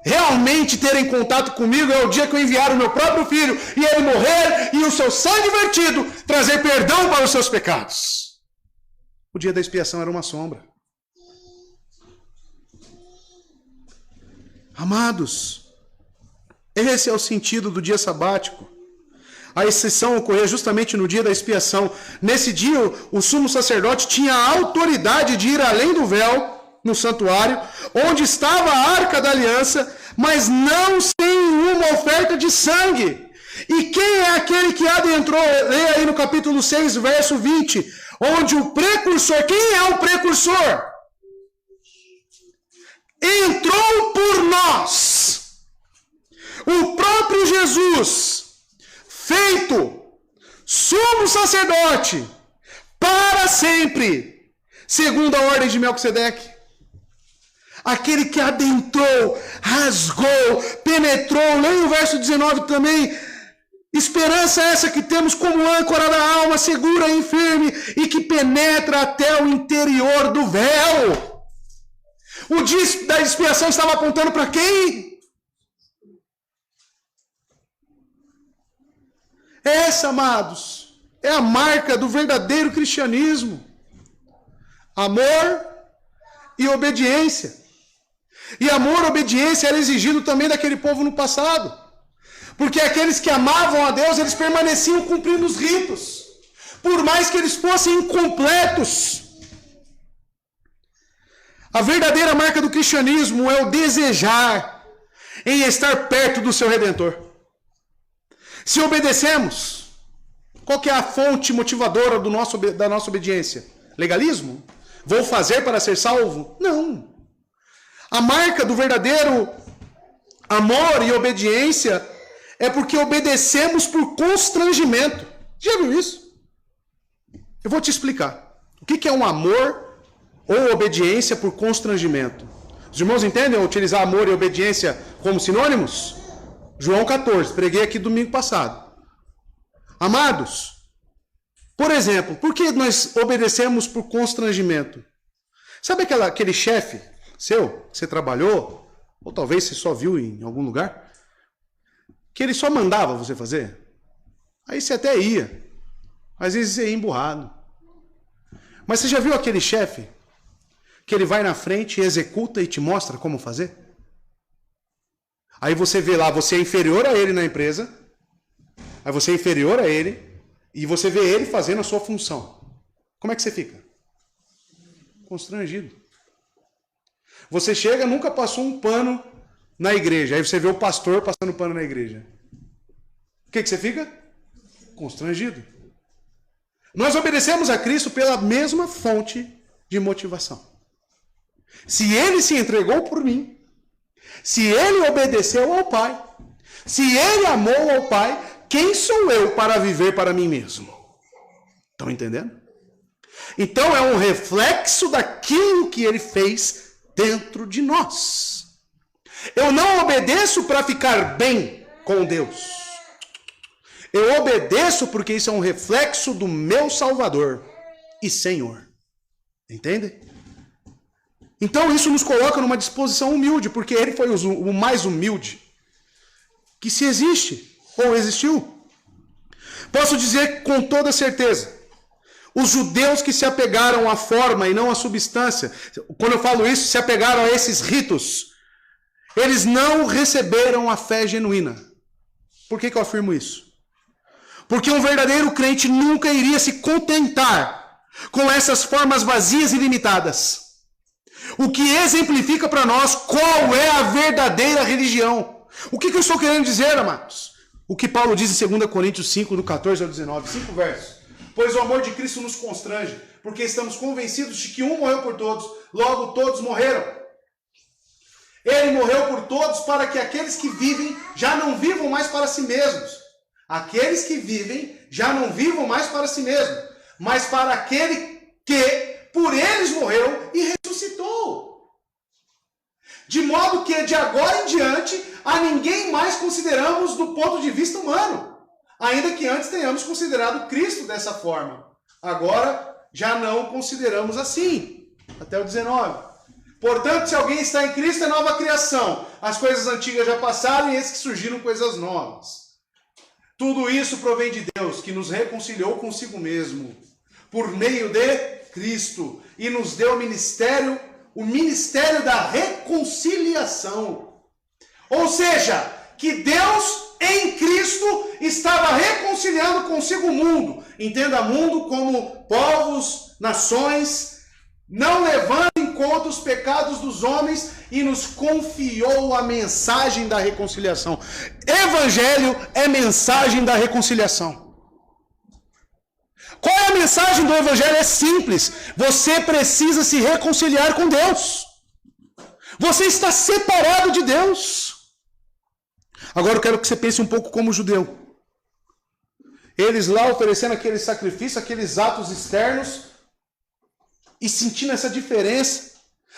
realmente terem contato comigo é o dia que eu enviar o meu próprio filho e ele morrer e o seu sangue vertido trazer perdão para os seus pecados. O dia da expiação era uma sombra. Amados, esse é o sentido do dia sabático. A exceção ocorria justamente no dia da expiação. Nesse dia, o sumo sacerdote tinha a autoridade de ir além do véu, no santuário, onde estava a arca da aliança, mas não sem uma oferta de sangue. E quem é aquele que adentrou? Leia aí no capítulo 6, verso 20, onde o precursor, quem é o precursor? Entrou por nós. O próprio Jesus, feito sumo sacerdote para sempre, segundo a ordem de Melquisedeque. Aquele que adentrou, rasgou, penetrou. Leia o verso 19 também. Esperança essa que temos como âncora da alma, segura e firme, e que penetra até o interior do véu. O dia da expiação estava apontando para quem? Essa, amados, é a marca do verdadeiro cristianismo. Amor e obediência. E amor e obediência era exigido também daquele povo no passado. Porque aqueles que amavam a Deus, eles permaneciam cumprindo os ritos. Por mais que eles fossem incompletos. A verdadeira marca do cristianismo é o desejar em estar perto do seu Redentor. Se obedecemos, qual que é a fonte motivadora da nossa obediência? Legalismo? Vou fazer para ser salvo? Não. A marca do verdadeiro amor e obediência é porque obedecemos por constrangimento. Já viu isso? Eu vou te explicar. O que é um amor ou obediência por constrangimento? Os irmãos entendem utilizar amor e obediência como sinônimos? João 14, preguei aqui domingo passado. Amados, por exemplo, por que nós obedecemos por constrangimento? Sabe aquele chefe seu, que você trabalhou, ou talvez você só viu em algum lugar, que ele só mandava você fazer. Aí você até ia. Às vezes você ia emburrado. Mas você já viu aquele chefe que ele vai na frente, executa e te mostra como fazer? Aí você vê lá, você é inferior a ele na empresa, aí você é inferior a ele, e você vê ele fazendo a sua função. Como é que você fica? Constrangido. Você chega, nunca passou um pano na igreja, aí você vê o pastor passando pano na igreja. O que você fica? Constrangido. Nós obedecemos a Cristo pela mesma fonte de motivação. Se ele se entregou por mim, se ele obedeceu ao Pai, se ele amou ao Pai, quem sou eu para viver para mim mesmo? Estão entendendo? Então é um reflexo daquilo que ele fez dentro de nós. Eu não obedeço para ficar bem com Deus. Eu obedeço porque isso é um reflexo do meu Salvador e Senhor. Entende? Então isso nos coloca numa disposição humilde, porque ele foi o mais humilde que se existe ou existiu. Posso dizer com toda certeza, os judeus que se apegaram à forma e não à substância, quando eu falo isso, se apegaram a esses ritos, eles não receberam a fé genuína. Por que eu afirmo isso? Porque um verdadeiro crente nunca iria se contentar com essas formas vazias e limitadas. O que exemplifica para nós qual é a verdadeira religião. O que eu estou querendo dizer, amados? O que Paulo diz em 2 Coríntios 5, do 14 ao 19, 5 versos. Pois o amor de Cristo nos constrange, porque estamos convencidos de que um morreu por todos, logo todos morreram. Ele morreu por todos para que aqueles que vivem já não vivam mais para si mesmos. Aqueles que vivem já não vivam mais para si mesmos, mas para aquele que por eles morreu e ressuscitou. De modo que de agora em diante a ninguém mais consideramos do ponto de vista humano, ainda que antes tenhamos considerado Cristo dessa forma. Agora já não consideramos assim. Até o 19. Portanto, se alguém está em Cristo, é nova criação. As coisas antigas já passaram e eis que surgiram coisas novas. Tudo isso provém de Deus, que nos reconciliou consigo mesmo, por meio de Cristo, e nos deu o ministério da reconciliação. Ou seja, que Deus em Cristo estava reconciliando consigo o mundo. Entenda mundo como povos, nações, não levando em conta os pecados dos homens, e nos confiou a mensagem da reconciliação. Evangelho é mensagem da reconciliação. Qual é a mensagem do Evangelho? É simples. Você precisa se reconciliar com Deus. Você está separado de Deus. Agora eu quero que você pense um pouco como judeu. Eles lá oferecendo aquele sacrifício, aqueles atos externos, e sentindo essa diferença,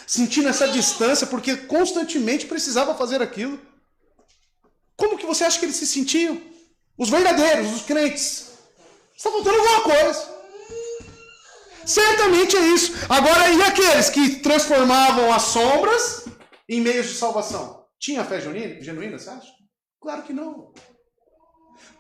sentindo essa distância, porque constantemente precisava fazer aquilo. Como que você acha que eles se sentiam? Os verdadeiros, os crentes. Está faltando alguma coisa. Certamente é isso. Agora, e aqueles que transformavam as sombras em meios de salvação? Tinha fé genuína, você acha? Claro que não.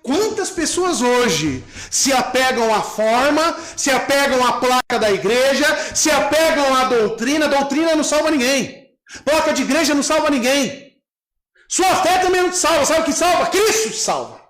Quantas pessoas hoje se apegam à forma, se apegam à placa da igreja, se apegam à doutrina? A doutrina não salva ninguém. Placa de igreja não salva ninguém. Sua fé também não te salva. Sabe o que salva? Cristo te salva.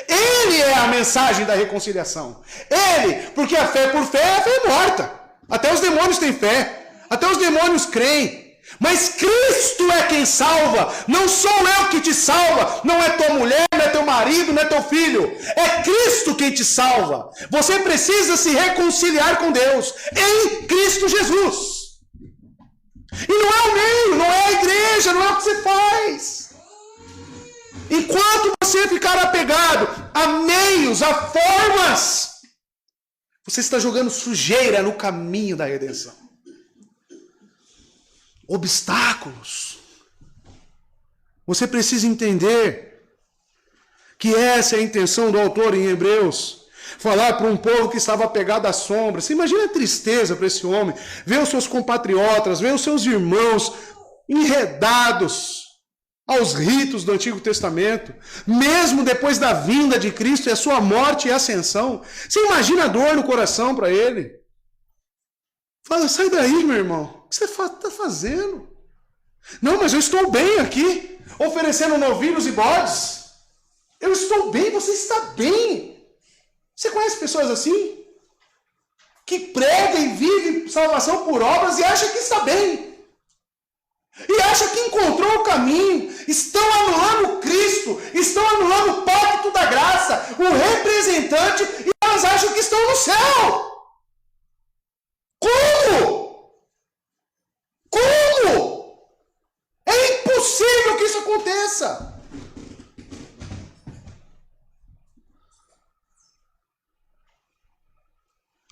Ele é a mensagem da reconciliação. Ele, porque a fé por fé, a fé é morta. Até os demônios têm fé. Até os demônios creem. Mas Cristo é quem salva. Não sou eu que te salva. Não é tua mulher, não é teu marido, não é teu filho. É Cristo quem te salva. Você precisa se reconciliar com Deus em Cristo Jesus. E não é o meio, não é a igreja, não é o que você faz. Enquanto você ficar apegado a meios, a formas, você está jogando sujeira no caminho da redenção. Obstáculos. Você precisa entender que essa é a intenção do autor em Hebreus. Falar para um povo que estava apegado à sombra. Você imagina a tristeza para esse homem. Ver os seus compatriotas, ver os seus irmãos enredados aos ritos do Antigo Testamento, mesmo depois da vinda de Cristo e a sua morte e ascensão. Você imagina a dor no coração para ele? Fala, sai daí, meu irmão. O que você está fazendo? Não, mas eu estou bem aqui, oferecendo novilhos e bodes. Eu estou bem, você está bem. Você conhece pessoas assim? Que pregam e vivem salvação por obras e acham que está bem. E acham que encontrou o caminho. Estão anulando Cristo. Estão anulando o pacto da graça. O representante. E elas acham que estão no céu. Como? Como? É impossível que isso aconteça.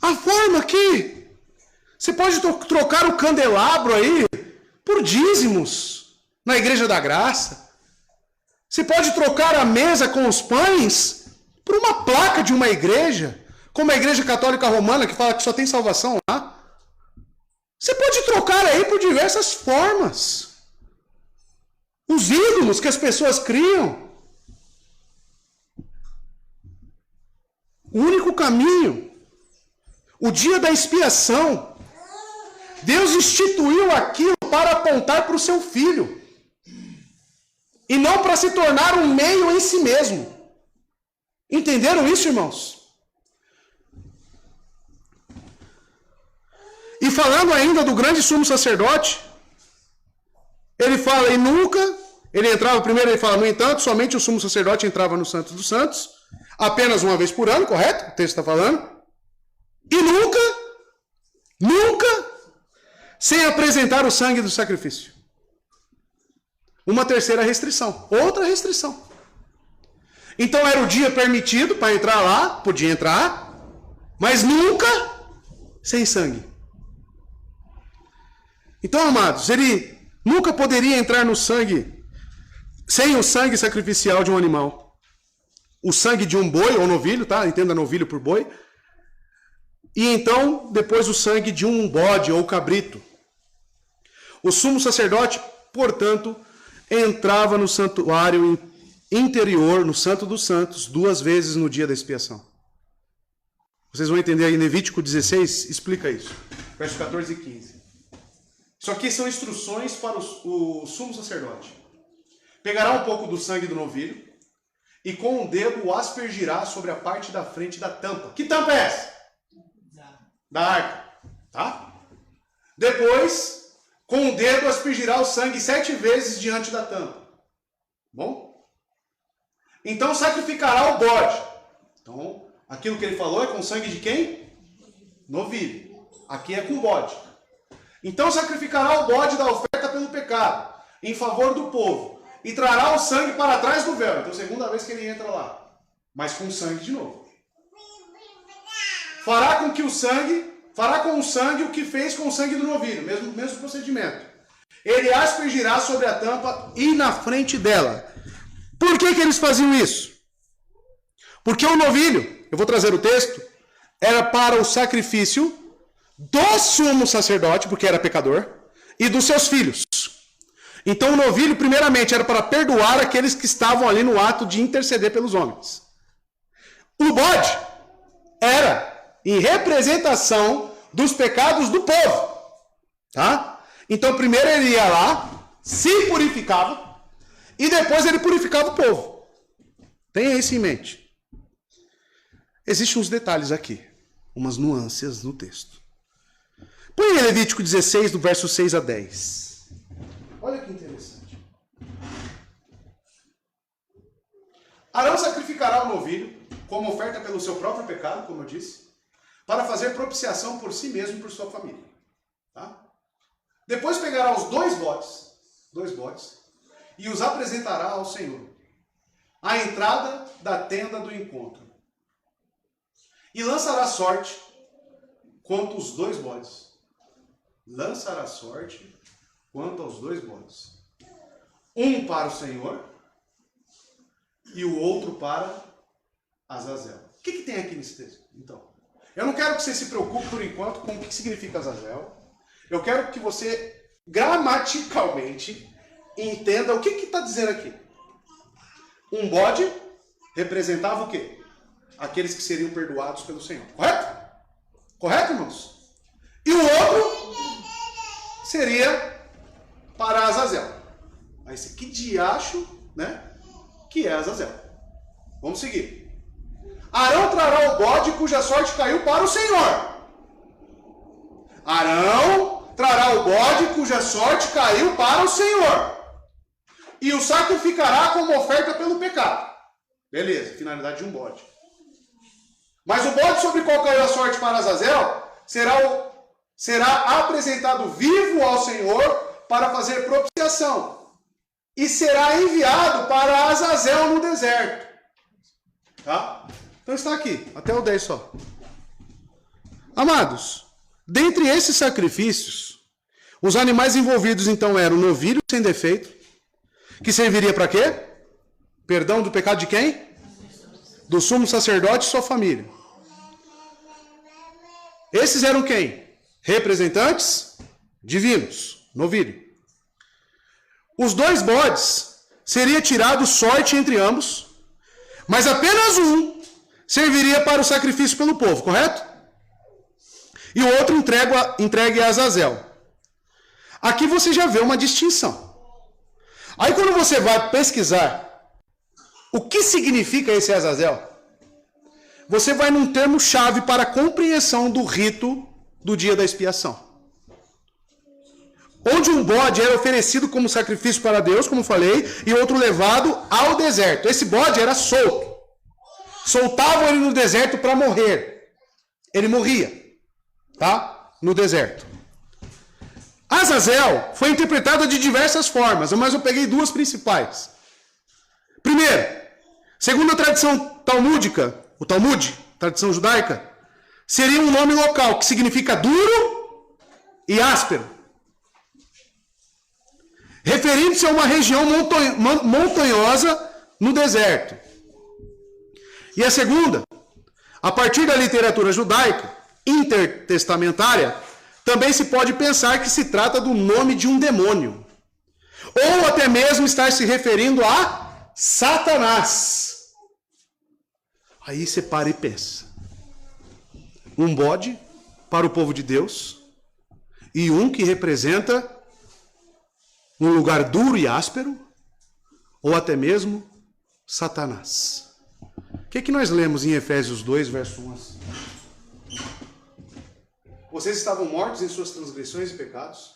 A forma que você pode trocar o candelabro aí por dízimos na Igreja da Graça. Você pode trocar a mesa com os pães por uma placa de uma igreja, como a Igreja Católica Romana, que fala que só tem salvação lá. Você pode trocar aí por diversas formas. Os ídolos que as pessoas criam. O único caminho, o dia da expiação, Deus instituiu aquilo para apontar para o seu Filho. E não para se tornar um meio em si mesmo. Entenderam isso, irmãos? E falando ainda do grande sumo sacerdote, ele fala, e nunca, ele entrava, primeiro ele fala, no entanto, somente o sumo sacerdote entrava no Santo dos Santos, apenas uma vez por ano, correto? O texto está falando. E nunca, sem apresentar o sangue do sacrifício. Uma terceira restrição, outra restrição. Então era o dia permitido para entrar lá, podia entrar, mas nunca sem sangue. Então, amados, ele nunca poderia entrar no sangue, sem o sangue sacrificial de um animal. O sangue de um boi ou novilho, tá? Entenda novilho por boi. E então, depois o sangue de um bode ou cabrito. O sumo sacerdote, portanto, entrava no santuário interior, no Santo dos Santos, 2 vezes no dia da expiação. Vocês vão entender aí, Levítico 16, explica isso. Versos 14 e 15. Isso aqui são instruções para o sumo sacerdote. Pegará um pouco do sangue do novilho e com o dedo o aspergirá sobre a parte da frente da tampa. Que tampa é essa? Da arca. Tá? Depois, com o dedo aspergirá o sangue 7 vezes diante da tampa. Bom? Então sacrificará o bode. Então, aquilo que ele falou é com sangue de quem? Novilho. Aqui é com bode. Então sacrificará o bode da oferta pelo pecado, em favor do povo, e trará o sangue para trás do véu. Então, segunda vez que ele entra lá, mas com sangue de novo. Fará com o sangue o que fez com o sangue do novilho, mesmo procedimento. Ele aspergirá sobre a tampa e na frente dela. Por que eles faziam isso? Porque o novilho, eu vou trazer o texto, era para o sacrifício do sumo sacerdote, porque era pecador, e dos seus filhos. Então o novilho, primeiramente, era para perdoar aqueles que estavam ali no ato de interceder pelos homens. O bode era em representação dos pecados do povo. Tá? Então primeiro ele ia lá, se purificava, e depois ele purificava o povo. Tenha isso em mente. Existem uns detalhes aqui, umas nuances no texto. Põe em Levítico 16, do verso 6 a 10. Olha que interessante. Arão sacrificará o novilho como oferta pelo seu próprio pecado, como eu disse, para fazer propiciação por si mesmo e por sua família. Tá? Depois pegará os dois bodes, e os apresentará ao Senhor, à entrada da tenda do encontro. E lançará sorte quanto os 2 bodes. Lançará sorte quanto aos 2 bodes. Um para o Senhor e o outro para Azazel. O que tem aqui nesse texto? Então, eu não quero que você se preocupe por enquanto com o que significa Azazel. Eu quero que você gramaticalmente entenda o que está dizendo aqui. Um bode representava o quê? Aqueles que seriam perdoados pelo Senhor. Correto? Correto, irmãos? E o outro seria para Azazel. Aí esse que diacho, né? Que é Azazel. Vamos seguir. Arão trará o bode cuja sorte caiu para o Senhor. Arão trará o bode cuja sorte caiu para o Senhor. E o sacrificará como oferta pelo pecado. Beleza, finalidade de um bode. Mas o bode sobre o qual caiu a sorte para Azazel será apresentado vivo ao Senhor para fazer propiciação. E será enviado para Azazel no deserto. Tá? Então está aqui, até o 10 só. Amados, dentre esses sacrifícios, os animais envolvidos então eram o novilho sem defeito, que serviria para quê? Perdão do pecado de quem? Do sumo sacerdote e sua família. Esses eram quem? Representantes divinos, novilho. Os 2 bodes seria tirado sorte entre ambos, mas apenas um serviria para o sacrifício pelo povo, correto? E o outro entregue a Azazel. Aqui você já vê uma distinção. Aí quando você vai pesquisar o que significa esse Azazel, você vai num termo-chave para a compreensão do rito do dia da expiação. Onde um bode era oferecido como sacrifício para Deus, como falei, e outro levado ao deserto. Esse bode era solto. Soltavam ele no deserto para morrer. Ele morria, tá? No deserto. Azazel foi interpretada de diversas formas, mas eu peguei 2 principais. Primeiro, segundo a tradição talmúdica, o Talmud, tradição judaica, seria um nome local que significa duro e áspero, referindo-se a uma região montanhosa no deserto. E a segunda, a partir da literatura judaica intertestamentária, também se pode pensar que se trata do nome de um demônio, ou até mesmo estar se referindo a Satanás. Aí você para e pensa. Um bode para o povo de Deus e um que representa um lugar duro e áspero, ou até mesmo Satanás. O que nós lemos em Efésios 2, verso 1 assim? Vocês estavam mortos em suas transgressões e pecados,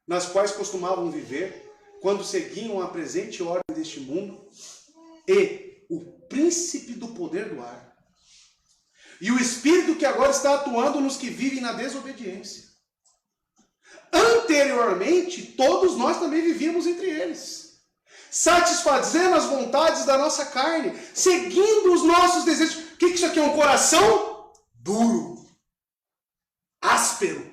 nas quais costumavam viver, quando seguiam a presente ordem deste mundo, e o príncipe do poder do ar, e o espírito que agora está atuando nos que vivem na desobediência. Anteriormente, todos nós também vivíamos entre eles, satisfazendo as vontades da nossa carne, seguindo os nossos desejos. O que isso aqui é? Um coração duro, áspero,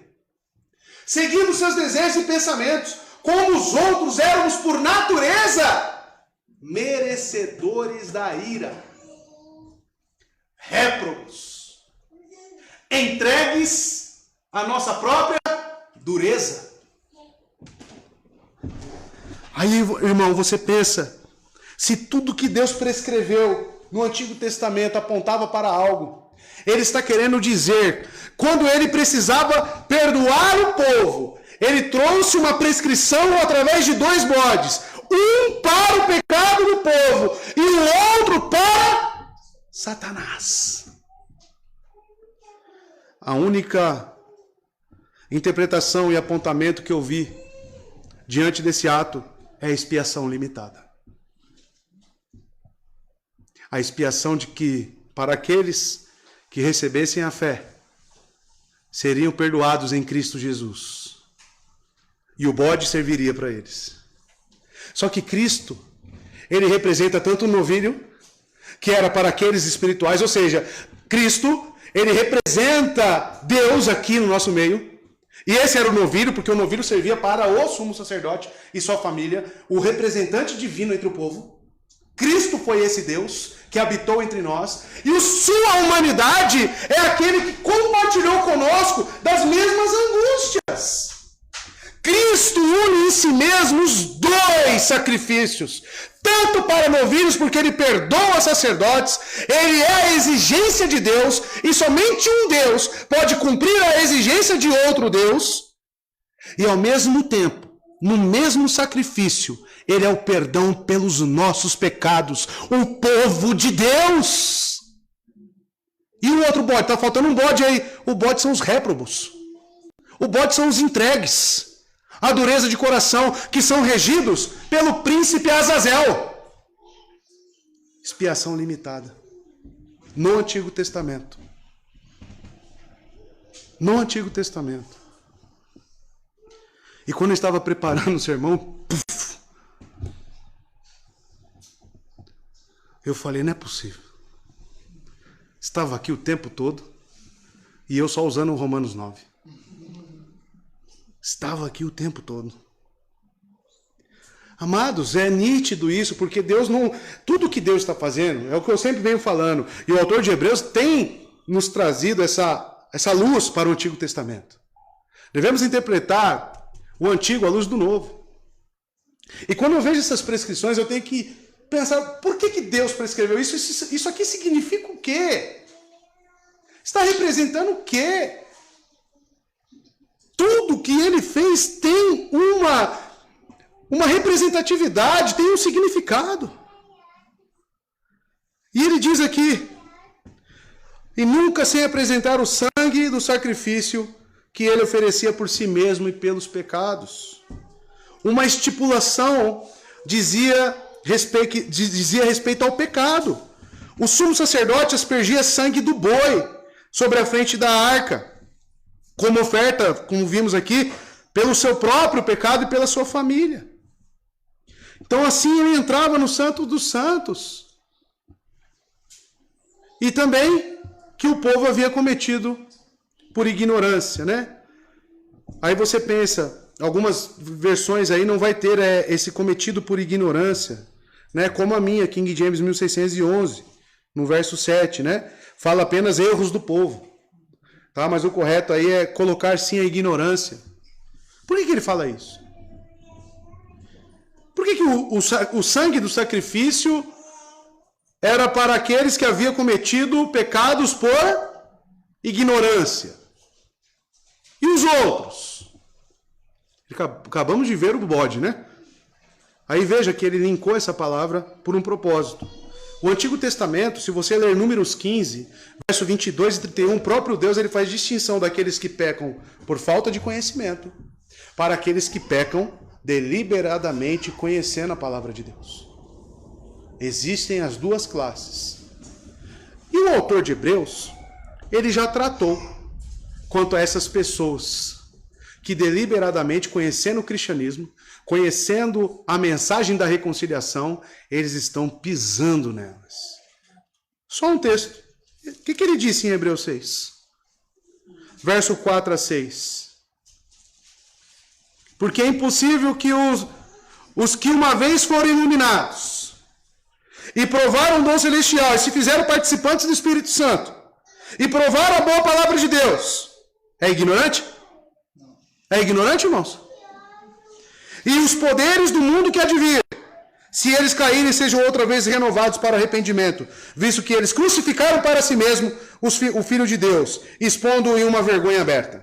seguindo seus desejos e pensamentos, como os outros éramos por natureza merecedores da ira, réprobos, entregues à nossa própria dureza. Aí, irmão, você pensa, se tudo que Deus prescreveu no Antigo Testamento apontava para algo, Ele está querendo dizer, quando Ele precisava perdoar o povo, Ele trouxe uma prescrição através de 2 bodes, um para o pecado do povo e o outro para Satanás. A única interpretação e apontamento que eu vi diante desse ato é a expiação limitada. A expiação de que, para aqueles que recebessem a fé, seriam perdoados em Cristo Jesus. E o bode serviria para eles. Só que Cristo, Ele representa tanto o novilho, que era para aqueles espirituais, ou seja, Cristo, Ele representa Deus aqui no nosso meio. E esse era o novilho, porque o novilho servia para o sumo sacerdote e sua família, o representante divino entre o povo. Cristo foi esse Deus que habitou entre nós. E sua humanidade é aquele que compartilhou conosco das mesmas angústias. Cristo une em si mesmo os dois sacrifícios, tanto para novilhos, porque ele perdoa sacerdotes, ele é a exigência de Deus, e somente um Deus pode cumprir a exigência de outro Deus, e ao mesmo tempo, no mesmo sacrifício, ele é o perdão pelos nossos pecados, o povo de Deus. E o outro bode? Está faltando um bode aí. O bode são os réprobos. O bode são os entregues. A dureza de coração, que são regidos pelo príncipe Azazel. Expiação limitada. No Antigo Testamento. No Antigo Testamento. E quando eu estava preparando o sermão, eu falei, não é possível. Estava aqui o tempo todo e eu só usando o Romanos 9. Estava aqui o tempo todo. Amados, é nítido isso, porque Deus não... Tudo que Deus está fazendo, é o que eu sempre venho falando, e o autor de Hebreus tem nos trazido essa luz para o Antigo Testamento. Devemos interpretar o Antigo à luz do Novo. E quando eu vejo essas prescrições, eu tenho que pensar, por que Deus prescreveu isso? Isso aqui significa o quê? Está representando o quê? Tudo que ele fez tem uma representatividade, tem um significado. E ele diz aqui, e nunca sem apresentar o sangue do sacrifício que ele oferecia por si mesmo e pelos pecados. Uma estipulação dizia respeito ao pecado. O sumo sacerdote aspergia sangue do boi sobre a frente da arca, como oferta, como vimos aqui, pelo seu próprio pecado e pela sua família. Então assim ele entrava no Santo dos Santos. E também que o povo havia cometido por ignorância, né? Aí você pensa, algumas versões aí não vai ter esse cometido por ignorância, né? Como a minha, King James 1611, no verso 7, né? Fala apenas erros do povo. Tá? Mas o correto aí é colocar sim a ignorância. Por que ele fala isso? Por que o sangue do sacrifício era para aqueles que haviam cometido pecados por ignorância? E os outros? Acabamos de ver o bode, né? Aí veja que ele linkou essa palavra por um propósito. O Antigo Testamento, se você ler Números 15, verso 22 e 31, o próprio Deus ele faz distinção daqueles que pecam por falta de conhecimento para aqueles que pecam deliberadamente conhecendo a palavra de Deus. Existem as duas classes. E o autor de Hebreus, ele já tratou quanto a essas pessoas que deliberadamente, conhecendo o cristianismo, conhecendo a mensagem da reconciliação, eles estão pisando nelas. Só um texto. O que ele disse em Hebreus 6? Verso 4 a 6. Porque é impossível que os que uma vez foram iluminados e provaram o dom celestial e se fizeram participantes do Espírito Santo e provaram a boa palavra de Deus, é ignorante? É ignorante, irmãos? E os poderes do mundo que há de vir, se eles caírem, sejam outra vez renovados para arrependimento, visto que eles crucificaram para si mesmo o Filho de Deus, expondo-o em uma vergonha aberta.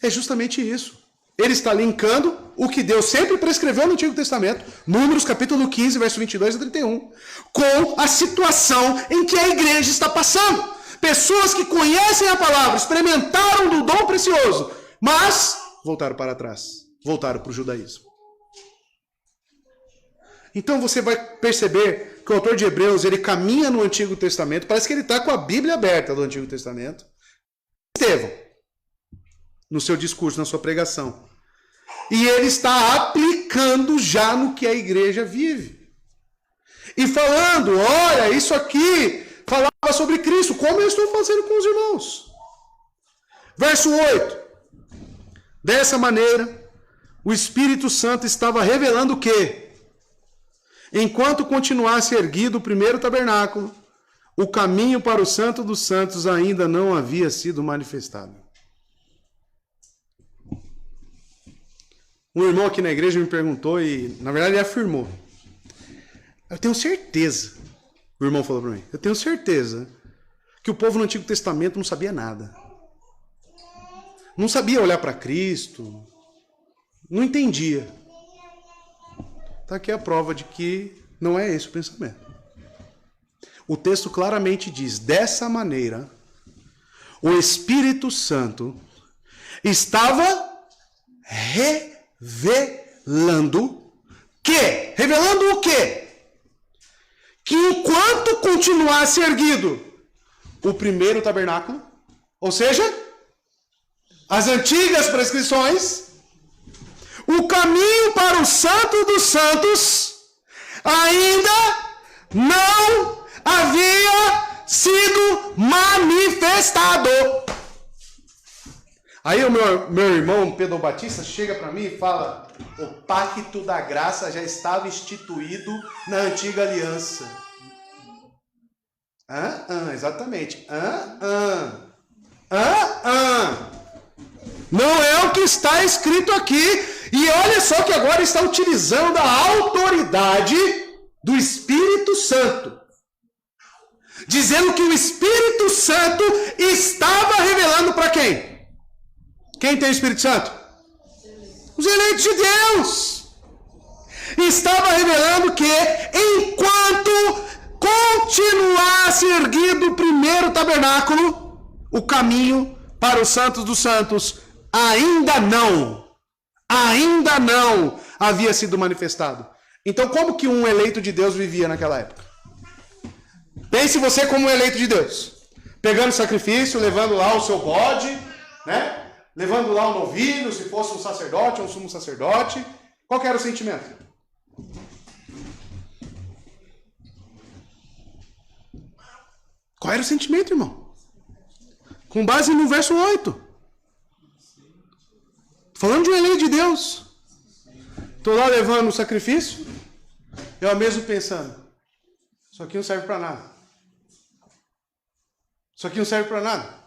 É justamente isso. Ele está linkando o que Deus sempre prescreveu no Antigo Testamento, Números capítulo 15, verso 22 a 31, com a situação em que a igreja está passando. Pessoas que conhecem a palavra, experimentaram do dom precioso, mas voltaram para trás, voltaram para o judaísmo. Então você vai perceber que o autor de Hebreus, ele caminha no Antigo Testamento, parece que ele está com a Bíblia aberta do Antigo Testamento. Estevão, no seu discurso, na sua pregação. E ele está aplicando já no que a igreja vive. E falando, olha, isso aqui falava sobre Cristo, como eu estou fazendo com os irmãos. Verso 8. Dessa maneira, o Espírito Santo estava revelando o quê? Enquanto continuasse erguido o primeiro tabernáculo, o caminho para o Santo dos Santos ainda não havia sido manifestado. Um irmão aqui na igreja me perguntou e, na verdade, ele afirmou. Eu tenho certeza, o irmão falou para mim, eu tenho certeza que o povo no Antigo Testamento não sabia nada. Não sabia olhar para Cristo, não entendia. Está aqui a prova de que não é esse o pensamento. O texto claramente diz, dessa maneira, o Espírito Santo estava revelando o quê? Que enquanto continuasse erguido o primeiro tabernáculo, ou seja, as antigas prescrições, o caminho para o Santo dos Santos ainda não havia sido manifestado. Aí o meu irmão Pedro Batista chega para mim e fala: o pacto da graça já estava instituído na antiga aliança. Exatamente. Não é o que está escrito aqui. E olha só que agora está utilizando a autoridade do Espírito Santo, dizendo que o Espírito Santo estava revelando para quem? Quem tem o Espírito Santo? Os eleitos de Deus. Estava revelando que enquanto continuasse erguido o primeiro tabernáculo, o caminho para os santos dos santos ainda não havia sido manifestado. Então, como que um eleito de Deus vivia naquela época? Pense você como um eleito de Deus, pegando sacrifício, levando lá o seu bode, né? Levando lá o novilho, se fosse um sacerdote ou um sumo sacerdote. Qual que era o sentimento? Qual era o sentimento, irmão? Com base no verso 8. Falando de um eleito de Deus. Estou lá levando o sacrifício. Eu mesmo pensando: isso aqui não serve para nada. Isso aqui não serve para nada.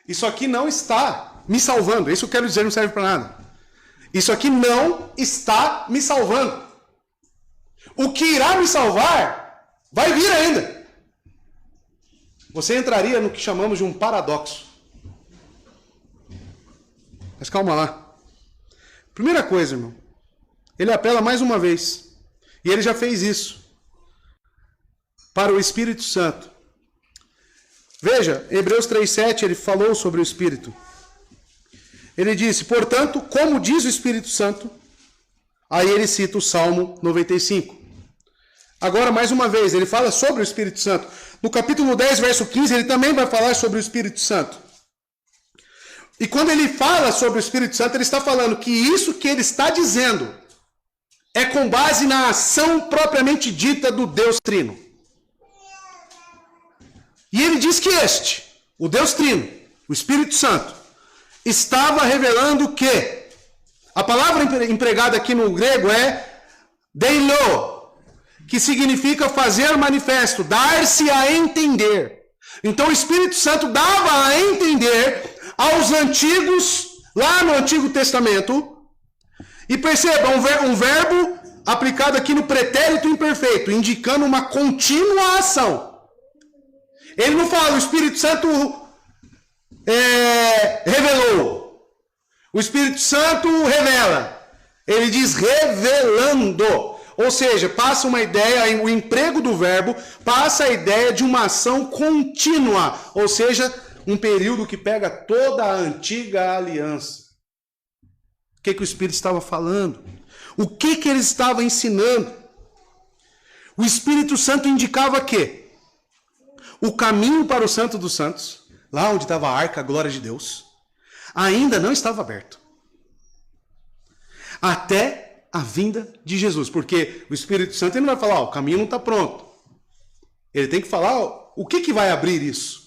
Isso aqui não está me salvando. Isso eu quero dizer, não serve para nada. Isso aqui não está me salvando. O que irá me salvar vai vir ainda. Você entraria no que chamamos de um paradoxo. Mas calma lá. Primeira coisa, irmão. Ele apela mais uma vez. E ele já fez isso. Para o Espírito Santo. Veja, Hebreus 3,7, ele falou sobre o Espírito. Ele disse: portanto, como diz o Espírito Santo, aí ele cita o Salmo 95. Agora, mais uma vez, ele fala sobre o Espírito Santo. No capítulo 10, verso 15, ele também vai falar sobre o Espírito Santo. E quando ele fala sobre o Espírito Santo, ele está falando que isso que ele está dizendo é com base na ação propriamente dita do Deus Trino. E ele diz que o Deus Trino, o Espírito Santo, estava revelando que a palavra empregada aqui no grego é deilo, que significa fazer manifesto, dar-se a entender. Então o Espírito Santo dava a entender aos antigos, lá no Antigo Testamento, e perceba, um verbo aplicado aqui no pretérito imperfeito, indicando uma contínua ação. Ele não fala, o Espírito Santo revelou. O Espírito Santo revela. Ele diz revelando. Ou seja, passa uma ideia, o emprego do verbo passa a ideia de uma ação contínua. Ou seja, um período que pega toda a antiga aliança. O que o Espírito estava falando? O que ele estava ensinando? O Espírito Santo indicava que o caminho para o Santo dos Santos, lá onde estava a arca, a glória de Deus, ainda não estava aberto. Até a vinda de Jesus. Porque o Espírito Santo ele não vai falar, o caminho não está pronto. Ele tem que falar o que vai abrir isso.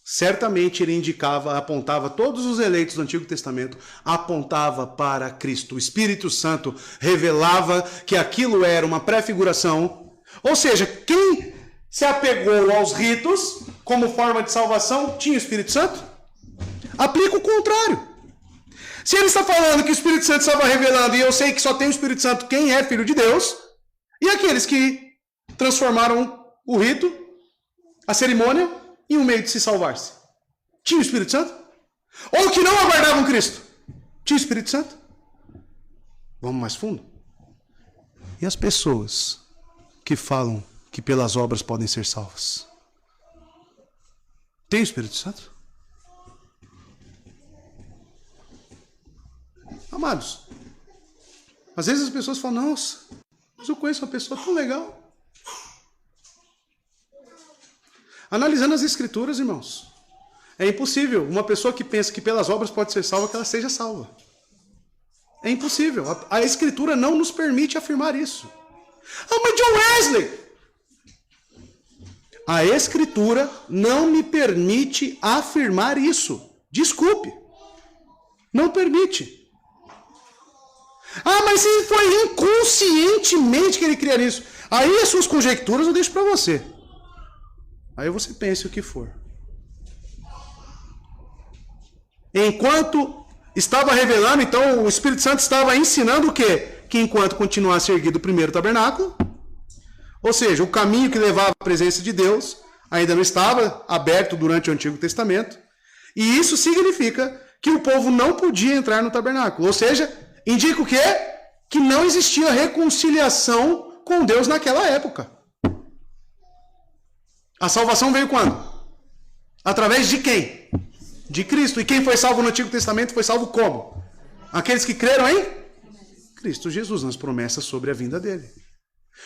Certamente ele indicava, apontava, todos os eleitos do Antigo Testamento, apontava para Cristo. O Espírito Santo revelava que aquilo era uma prefiguração. Ou seja, quem se apegou aos ritos como forma de salvação tinha o Espírito Santo? Aplica o contrário. Se ele está falando que o Espírito Santo estava revelando, e eu sei que só tem o Espírito Santo quem é filho de Deus, e aqueles que transformaram o rito, a cerimônia, em um meio de se salvar-se? Tinha o Espírito Santo? Ou que não aguardavam Cristo? Tinha o Espírito Santo? Vamos mais fundo? E as pessoas que falam que pelas obras podem ser salvas? Tem o Espírito Santo? Amados, às vezes as pessoas falam, nossa, mas eu conheço uma pessoa tão legal. Analisando as Escrituras, irmãos, é impossível uma pessoa que pensa que pelas obras pode ser salva, que ela seja salva. É impossível. A Escritura não nos permite afirmar isso. Ah, mas John Wesley! A Escritura não me permite afirmar isso. Desculpe. Não permite. Ah, mas se foi inconscientemente que ele criaria isso. Aí as suas conjecturas eu deixo para você. Aí você pense o que for. Enquanto estava revelando, então o Espírito Santo estava ensinando o quê? Que enquanto continuasse erguido o primeiro tabernáculo, ou seja, o caminho que levava à presença de Deus ainda não estava aberto durante o Antigo Testamento, e isso significa que o povo não podia entrar no tabernáculo, ou seja, indica o quê? Que não existia reconciliação com Deus naquela época. A salvação veio quando? Através de quem? De Cristo. E quem foi salvo no Antigo Testamento foi salvo como? Aqueles que creram em Cristo Jesus, nas promessas sobre a vinda dele.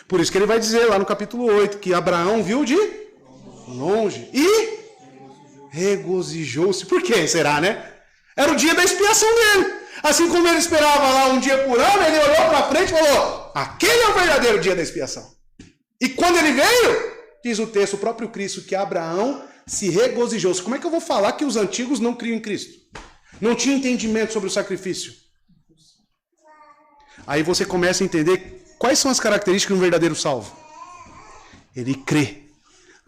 Por isso que ele vai dizer lá no capítulo 8, que Abraão viu de longe e regozijou-se. Por que será, né? Era o dia da expiação dele. Assim como ele esperava lá um dia por ano, ele olhou para frente e falou, aquele é o verdadeiro dia da expiação. E quando ele veio, diz o texto, o próprio Cristo, que Abraão se regozijou-se. Como é que eu vou falar que os antigos não criam em Cristo? Não tinha entendimento sobre o sacrifício. Aí você começa a entender quais são as características de um verdadeiro salvo. Ele crê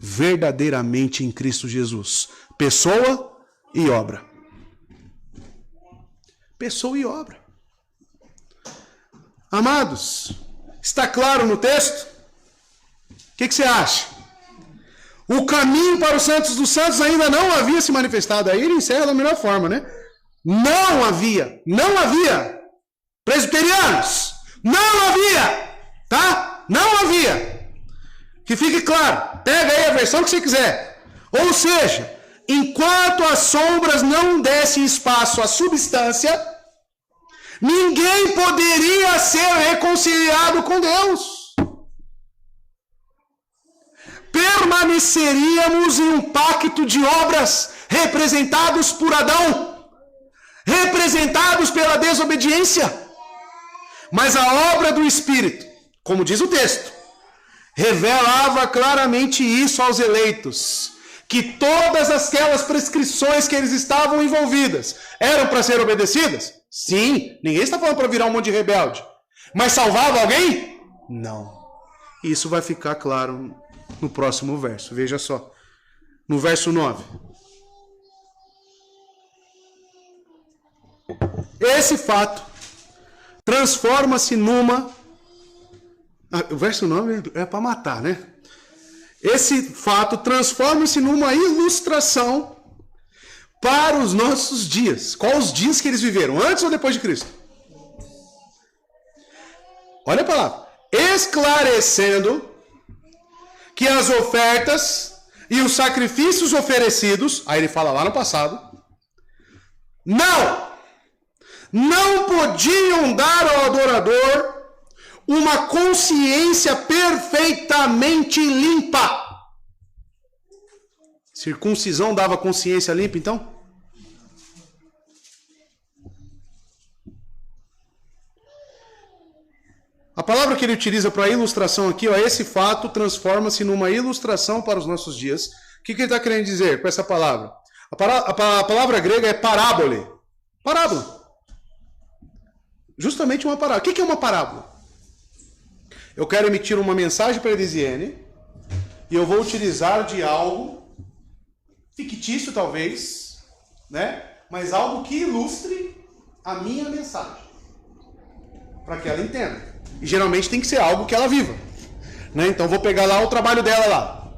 verdadeiramente em Cristo Jesus. Pessoa e obra. Pessoa e obra. Amados, está claro no texto? O que você acha? O caminho para os santos dos santos ainda não havia se manifestado. Aí ele encerra da melhor forma, né? Não havia. Presbiterianos, não havia. Tá? Não havia. Que fique claro. Pega aí a versão que você quiser. Ou seja, enquanto as sombras não dessem espaço à substância, ninguém poderia ser reconciliado com Deus. Permaneceríamos em um pacto de obras representados por Adão, representados pela desobediência. Mas a obra do Espírito, como diz o texto, revelava claramente isso aos eleitos, que todas aquelas prescrições que eles estavam envolvidas eram para ser obedecidas? Sim, ninguém está falando para virar um monte de rebelde. Mas salvava alguém? Não. Isso vai ficar claro no próximo verso. Veja só. No verso 9. Esse fato transforma-se numa... o verso 9 é para matar, né? Esse fato transforma-se numa ilustração para os nossos dias. Quais os dias que eles viveram? Antes ou depois de Cristo? Olha a palavra. Esclarecendo que as ofertas e os sacrifícios oferecidos, aí ele fala lá no passado, não podiam dar ao adorador uma consciência perfeitamente limpa. Circuncisão dava consciência limpa, então? A palavra que ele utiliza para ilustração aqui, ó, esse fato transforma-se numa ilustração para os nossos dias. O que ele está querendo dizer com essa palavra? A palavra grega é parábole. Parábola. Justamente uma parábola. O que é uma parábola? Eu quero emitir uma mensagem para a Elisiane e eu vou utilizar de algo fictício, talvez, né? Mas algo que ilustre a minha mensagem, para que ela entenda. E geralmente tem que ser algo que ela viva. Né? Então vou pegar lá o trabalho dela lá.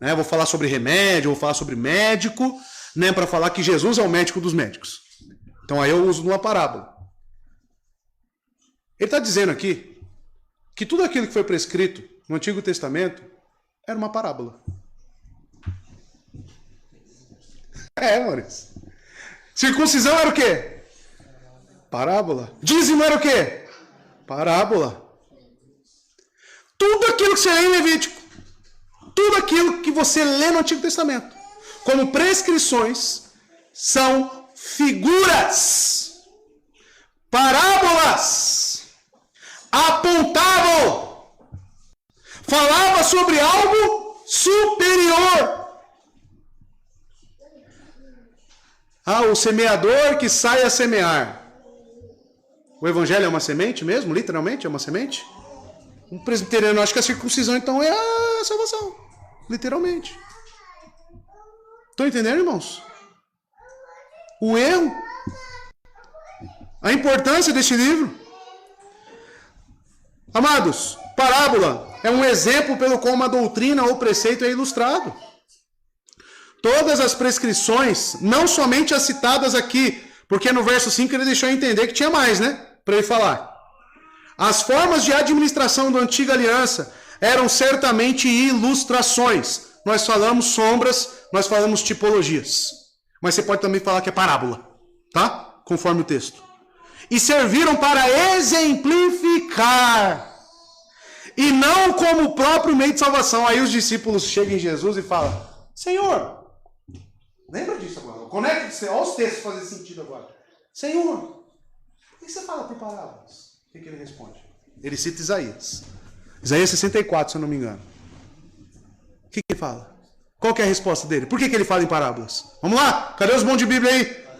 Né? Vou falar sobre remédio, vou falar sobre médico, né? Para falar que Jesus é o médico dos médicos. Então aí eu uso uma parábola. Ele está dizendo aqui que tudo aquilo que foi prescrito no Antigo Testamento era uma parábola. Maurício. Circuncisão era o quê? Parábola. Dízimo era o quê? Parábola. Tudo aquilo que você lê em Levítico, tudo aquilo que você lê no Antigo Testamento, como prescrições, são figuras, parábolas, apontavam, falava sobre algo superior. O semeador que sai a semear. O evangelho é uma semente mesmo? Literalmente é uma semente? Um presbiteriano acha que a circuncisão então é a salvação. Literalmente. Estão entendendo, irmãos? O erro. A importância deste livro. Amados, parábola é um exemplo pelo qual uma doutrina ou preceito é ilustrado. Todas as prescrições, não somente as citadas aqui, porque no verso 5 ele deixou entender que tinha mais, né? Para ele falar. As formas de administração da antiga aliança eram certamente ilustrações. Nós falamos sombras, nós falamos tipologias. Mas você pode também falar que é parábola, tá? Conforme o texto. E serviram para exemplificar. E não como o próprio meio de salvação. Aí os discípulos chegam em Jesus e falam: Senhor, lembra disso agora? Conecta-se, olha os textos fazer sentido agora. Senhor, por que você fala por parábolas? O que ele responde? Ele cita Isaías. Isaías 64, se eu não me engano. O que ele fala? Qual que é a resposta dele? Por que ele fala em parábolas? Vamos lá? Cadê os bons de Bíblia aí?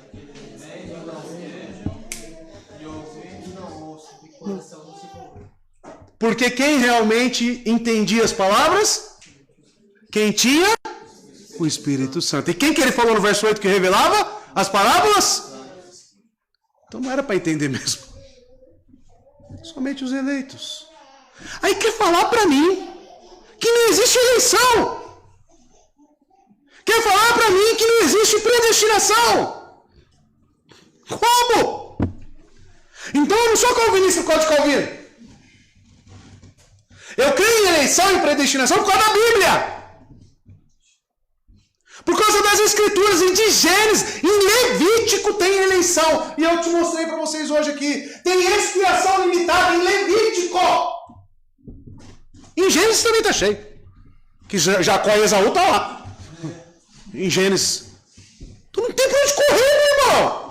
Porque quem realmente entendia as palavras? Quem tinha o Espírito Santo. E quem que ele falou no verso 8 que revelava as parábolas? Então não era para entender mesmo. Somente os eleitos. Aí quer falar para mim que não existe eleição. Quer falar para mim que não existe predestinação. Como? Então eu não sou calvinista por causa de Calvino. Eu creio em eleição e predestinação por causa da Bíblia. Por causa das Escrituras, e de Gênesis, em Levítico tem eleição. E eu te mostrei para vocês hoje aqui. Tem expiação limitada em Levítico. Em Gênesis também está cheio. Que Jacó e Esaú estão lá. Em Gênesis. Tu não tem para onde correr, meu irmão.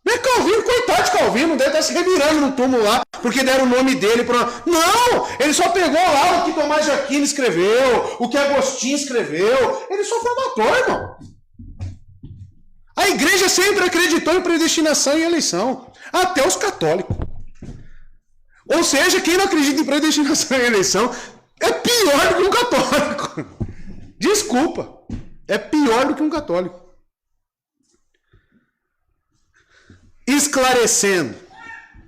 Não é Calvino, coitado de Calvino, deve estar se revirando no túmulo lá, porque deram o nome dele para... Não! Ele só pegou lá o que Tomás de Aquino escreveu, o que Agostinho escreveu. Ele só formatou, irmão. A igreja sempre acreditou em predestinação e eleição. Até os católicos. Ou seja, quem não acredita em predestinação e eleição é pior do que um católico. Desculpa. É pior do que um católico. Esclarecendo.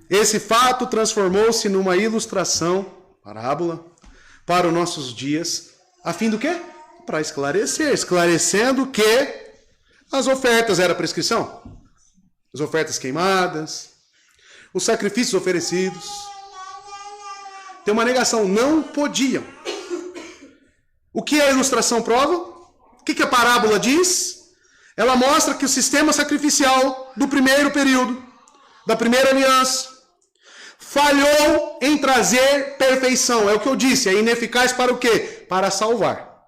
Esse fato transformou-se numa ilustração, parábola, para os nossos dias, a fim do quê? Para esclarecer. Esclarecendo que as ofertas eram prescrição. As ofertas queimadas, os sacrifícios oferecidos. Tem uma negação, não podiam. O que a ilustração prova? O que a parábola diz? Ela mostra que o sistema sacrificial do primeiro período, da primeira aliança, falhou em trazer perfeição. É o que eu disse, é ineficaz para o quê? Para salvar.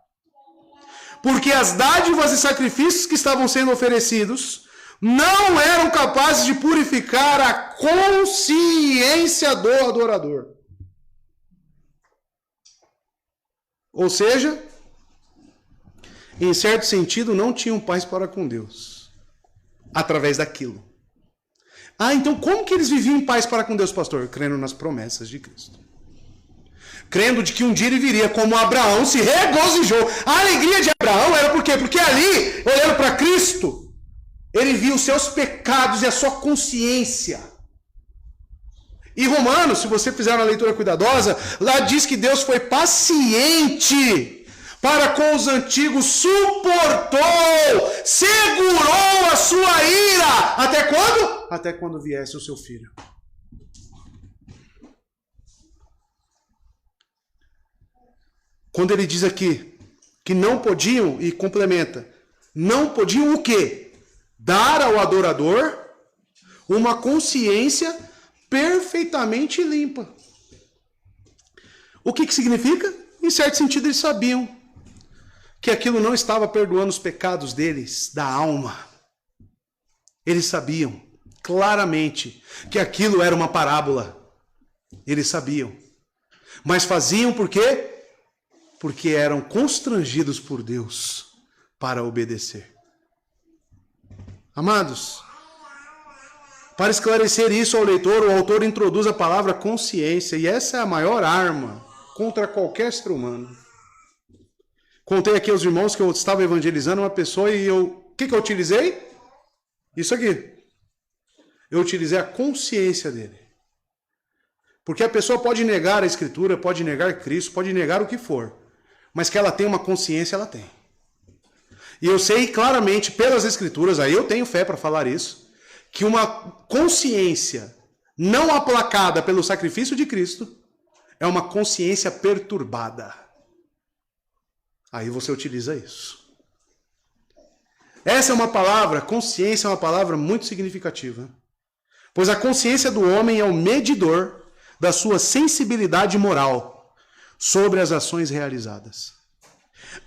Porque as dádivas e sacrifícios que estavam sendo oferecidos não eram capazes de purificar a consciência do adorador. Ou seja, em certo sentido, não tinham paz para com Deus. Através daquilo. Então como que eles viviam em paz para com Deus, pastor? Crendo nas promessas de Cristo. Crendo de que um dia ele viria, como Abraão se regozijou. A alegria de Abraão era por quê? Porque ali, olhando para Cristo, Ele viu os seus pecados e a sua consciência. E Romanos, se você fizer uma leitura cuidadosa, lá diz que Deus foi paciente para com os antigos, suportou, segurou a sua ira. Até quando? Até quando viesse o seu filho. Quando ele diz aqui que não podiam, e complementa, não podiam o quê? Dar ao adorador uma consciência perfeitamente limpa. O que significa? Em certo sentido, eles sabiam que aquilo não estava perdoando os pecados deles, da alma. Eles sabiam claramente que aquilo era uma parábola. Eles sabiam. Mas faziam por quê? Porque eram constrangidos por Deus para obedecer. Amados, para esclarecer isso ao leitor, o autor introduz a palavra consciência, e essa é a maior arma contra qualquer ser humano. Contei aqui aos irmãos que eu estava evangelizando uma pessoa e o que eu utilizei? Isso aqui. Eu utilizei a consciência dele. Porque a pessoa pode negar a Escritura, pode negar Cristo, pode negar o que for, mas que ela tem uma consciência, ela tem. E eu sei claramente pelas Escrituras, aí eu tenho fé para falar isso, que uma consciência não aplacada pelo sacrifício de Cristo é uma consciência perturbada. Aí você utiliza isso. Essa é uma palavra, consciência é uma palavra muito significativa. Pois a consciência do homem é o medidor da sua sensibilidade moral sobre as ações realizadas.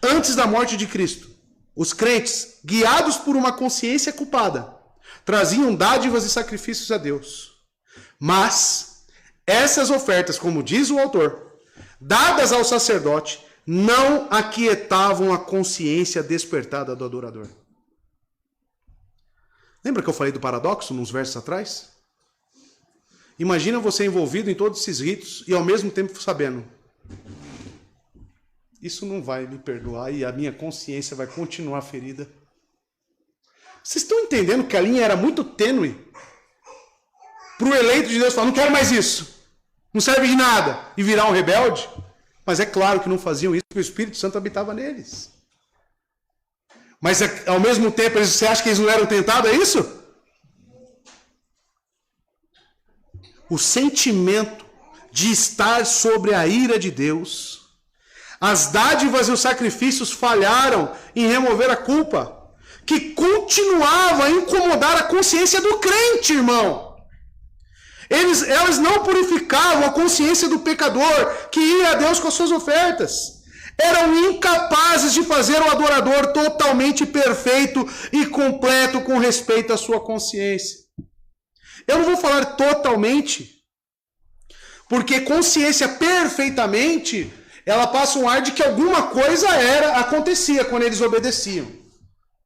Antes da morte de Cristo, os crentes, guiados por uma consciência culpada, traziam dádivas e sacrifícios a Deus. Mas essas ofertas, como diz o autor, dadas ao sacerdote, não aquietavam a consciência despertada do adorador. Lembra que eu falei do paradoxo nos versos atrás? Imagina você envolvido em todos esses ritos e ao mesmo tempo sabendo: isso não vai me perdoar e a minha consciência vai continuar ferida. Vocês estão entendendo que a linha era muito tênue? Para o eleito de Deus falar: não quero mais isso, não serve de nada, e virar um rebelde? Mas é claro que não faziam isso porque o Espírito Santo habitava neles. Mas ao mesmo tempo, você acha que eles não eram tentados a isso? O sentimento de estar sobre a ira de Deus, as dádivas e os sacrifícios falharam em remover a culpa, que continuava a incomodar a consciência do crente, irmão. Elas não purificavam a consciência do pecador que ia a Deus com as suas ofertas. Eram incapazes de fazer o adorador totalmente perfeito e completo com respeito à sua consciência. Eu não vou falar totalmente, porque consciência perfeitamente, ela passa um ar de que alguma coisa acontecia quando eles obedeciam.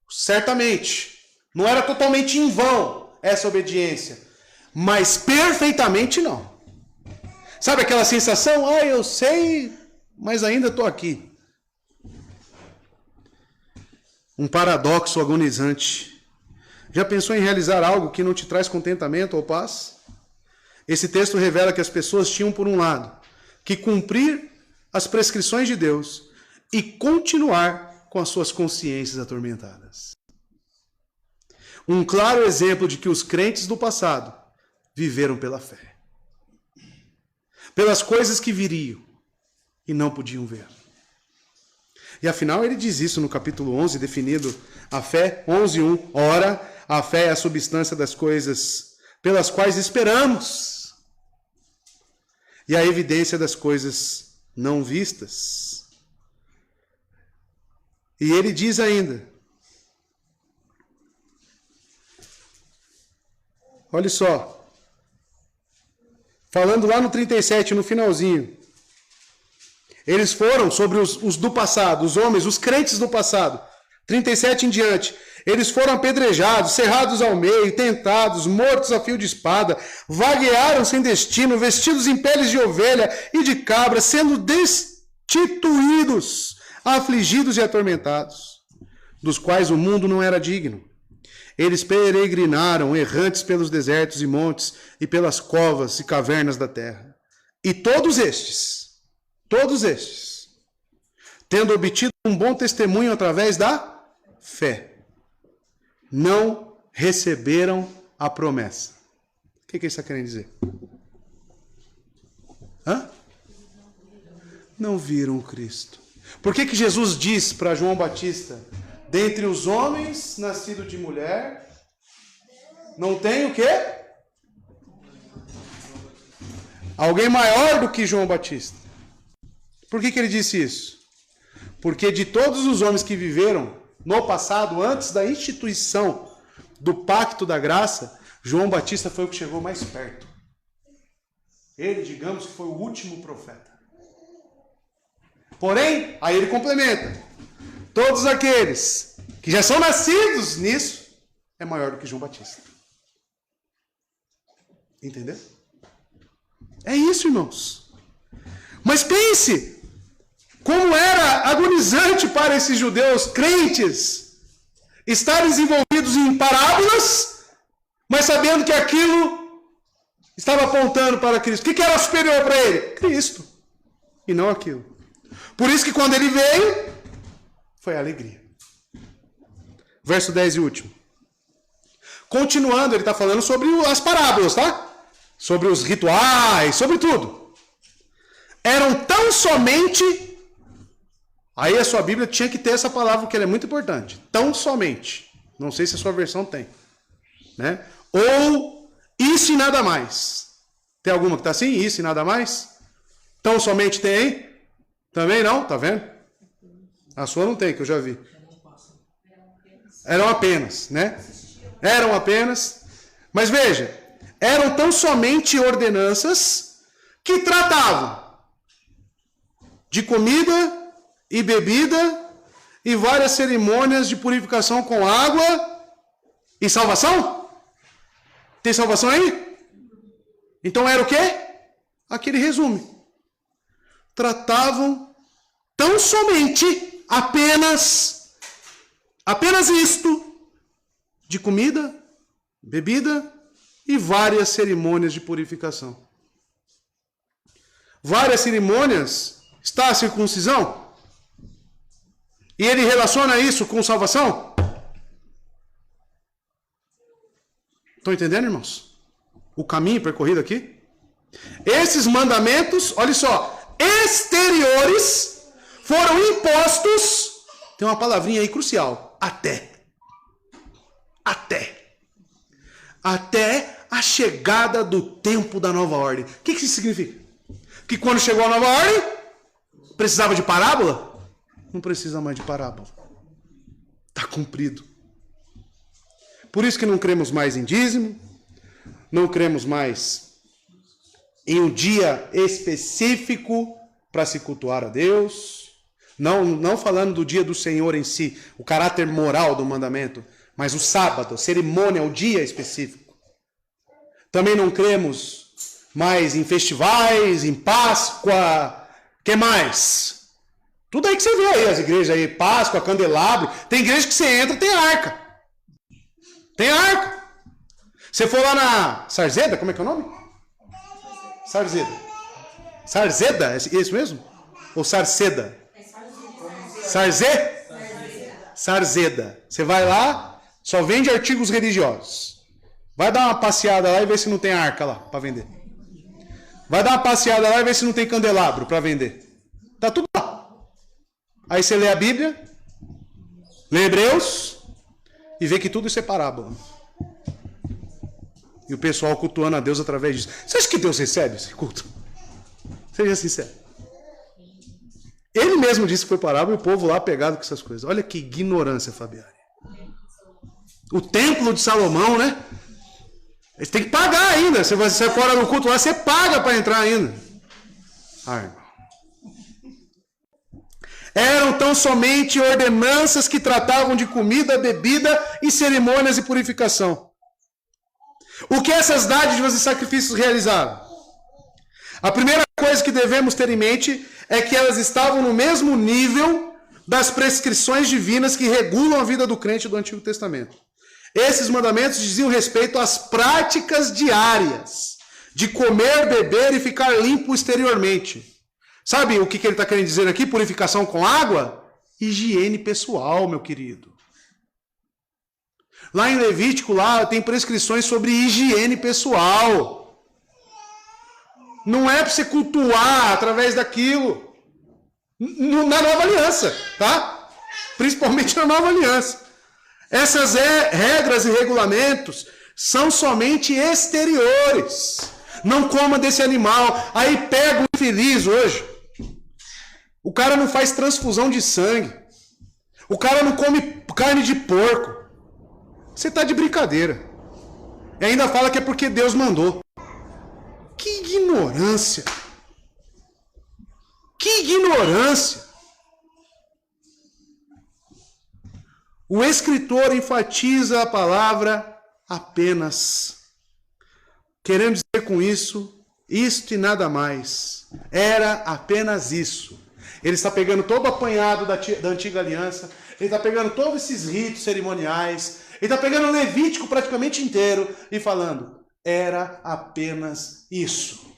Certamente. Não era totalmente em vão essa obediência. Mas perfeitamente não. Sabe aquela sensação? Eu sei, mas ainda estou aqui. Um paradoxo agonizante. Já pensou em realizar algo que não te traz contentamento ou paz? Esse texto revela que as pessoas tinham, por um lado, que cumprir as prescrições de Deus e continuar com as suas consciências atormentadas. Um claro exemplo de que os crentes do passado viveram pela fé. Pelas coisas que viriam e não podiam ver. E afinal ele diz isso no capítulo 11, definido a fé, 11:1. Ora, a fé é a substância das coisas pelas quais esperamos e a evidência das coisas não vistas. E ele diz ainda, olha só, falando lá no 37, no finalzinho, eles foram sobre os do passado, os homens, os crentes do passado, 37 em diante, eles foram apedrejados, cerrados ao meio, tentados, mortos a fio de espada, vaguearam sem destino, vestidos em peles de ovelha e de cabra, sendo destituídos, afligidos e atormentados, dos quais o mundo não era digno. Eles peregrinaram errantes pelos desertos e montes e pelas covas e cavernas da terra. E todos estes, tendo obtido um bom testemunho através da fé, não receberam a promessa. O que isso está querendo dizer? Não viram Cristo. Por que Jesus diz para João Batista: dentre os homens nascidos de mulher, não tem o quê? Alguém maior do que João Batista. Por que ele disse isso? Porque de todos os homens que viveram no passado, antes da instituição do pacto da graça, João Batista foi o que chegou mais perto. Ele, digamos que foi o último profeta. Porém, aí ele complementa: todos aqueles que já são nascidos nisso, é maior do que João Batista. Entendeu? É isso, irmãos. Mas pense como era agonizante para esses judeus crentes estarem envolvidos em parábolas, mas sabendo que aquilo estava apontando para Cristo. O que era superior para ele? Cristo. E não aquilo. Por isso que quando ele veio, foi alegria. Verso 10 e último. Continuando, ele está falando sobre as parábolas, tá? Sobre os rituais, sobre tudo. Eram tão somente... Aí a sua Bíblia tinha que ter essa palavra, que ela é muito importante. Tão somente. Não sei se a sua versão tem. Né? Ou isso e nada mais. Tem alguma que está assim? Isso e nada mais? Tão somente tem? Também não? Tá vendo? A sua não tem, que eu já vi. Eram apenas, né? Eram apenas. Mas veja, eram tão somente ordenanças que tratavam de comida e bebida e várias cerimônias de purificação com água e salvação? Tem salvação aí? Então era o quê? Aquele resumo. Tratavam tão somente, apenas isto, de comida, bebida e várias cerimônias de purificação. Várias cerimônias, está a circuncisão? E ele relaciona isso com salvação? Estão entendendo, irmãos? O caminho percorrido aqui? Esses mandamentos, olha só, exteriores foram impostos, tem uma palavrinha aí crucial, até a chegada do tempo da nova ordem. O que isso significa? Que quando chegou a nova ordem, precisava de parábola? Não precisa mais de parábola. Está cumprido. Por isso que não cremos mais em dízimo, não cremos mais em um dia específico para se cultuar a Deus. Não falando do dia do Senhor em si, o caráter moral do mandamento, mas o sábado, a cerimônia, o dia específico. Também não cremos mais em festivais, em Páscoa, que mais? Tudo aí que você vê aí, as igrejas aí, Páscoa, candelabro. Tem igreja que você entra, tem arca. Tem arca. Você for lá na Sarzeda, como é que é o nome? Sarzeda. Sarzeda? É isso mesmo? Ou Sarceda? Sarzé? Sarzeda. Você vai lá, só vende artigos religiosos. Vai dar uma passeada lá e ver se não tem arca lá para vender. Vai dar uma passeada lá e ver se não tem candelabro para vender. Tá tudo lá. Aí você lê a Bíblia, lê Hebreus e vê que tudo isso é parábola. E o pessoal cultuando a Deus através disso. Você acha que Deus recebe esse culto? Seja sincero. Ele mesmo disse que foi parábola e o povo lá pegado com essas coisas. Olha que ignorância, Fabiane. O templo de Salomão, né? Eles têm que pagar ainda. Se você for no culto lá, você paga para entrar ainda. Ai, irmão. Eram tão somente ordenanças que tratavam de comida, bebida e cerimônias de purificação. O que essas dádivas e sacrifícios realizaram? A primeira coisa que devemos ter em mente é que elas estavam no mesmo nível das prescrições divinas que regulam a vida do crente do Antigo Testamento. Esses mandamentos diziam respeito às práticas diárias de comer, beber e ficar limpo exteriormente. Sabe o que ele está querendo dizer aqui? Purificação com água? Higiene pessoal, meu querido. Lá em Levítico, lá tem prescrições sobre higiene pessoal. Não é para você cultuar através daquilo. Na nova aliança, tá? Principalmente na nova aliança. Essas regras e regulamentos são somente exteriores. Não coma desse animal. Aí pega o infeliz hoje. O cara não faz transfusão de sangue. O cara não come carne de porco. Você está de brincadeira. E ainda fala que é porque Deus mandou. Que ignorância. Que ignorância. O escritor enfatiza a palavra apenas. Querendo dizer com isso, isto e nada mais. Era apenas isso. Ele está pegando todo o apanhado da antiga aliança, ele está pegando todos esses ritos cerimoniais, ele está pegando o Levítico praticamente inteiro e falando, era apenas isso.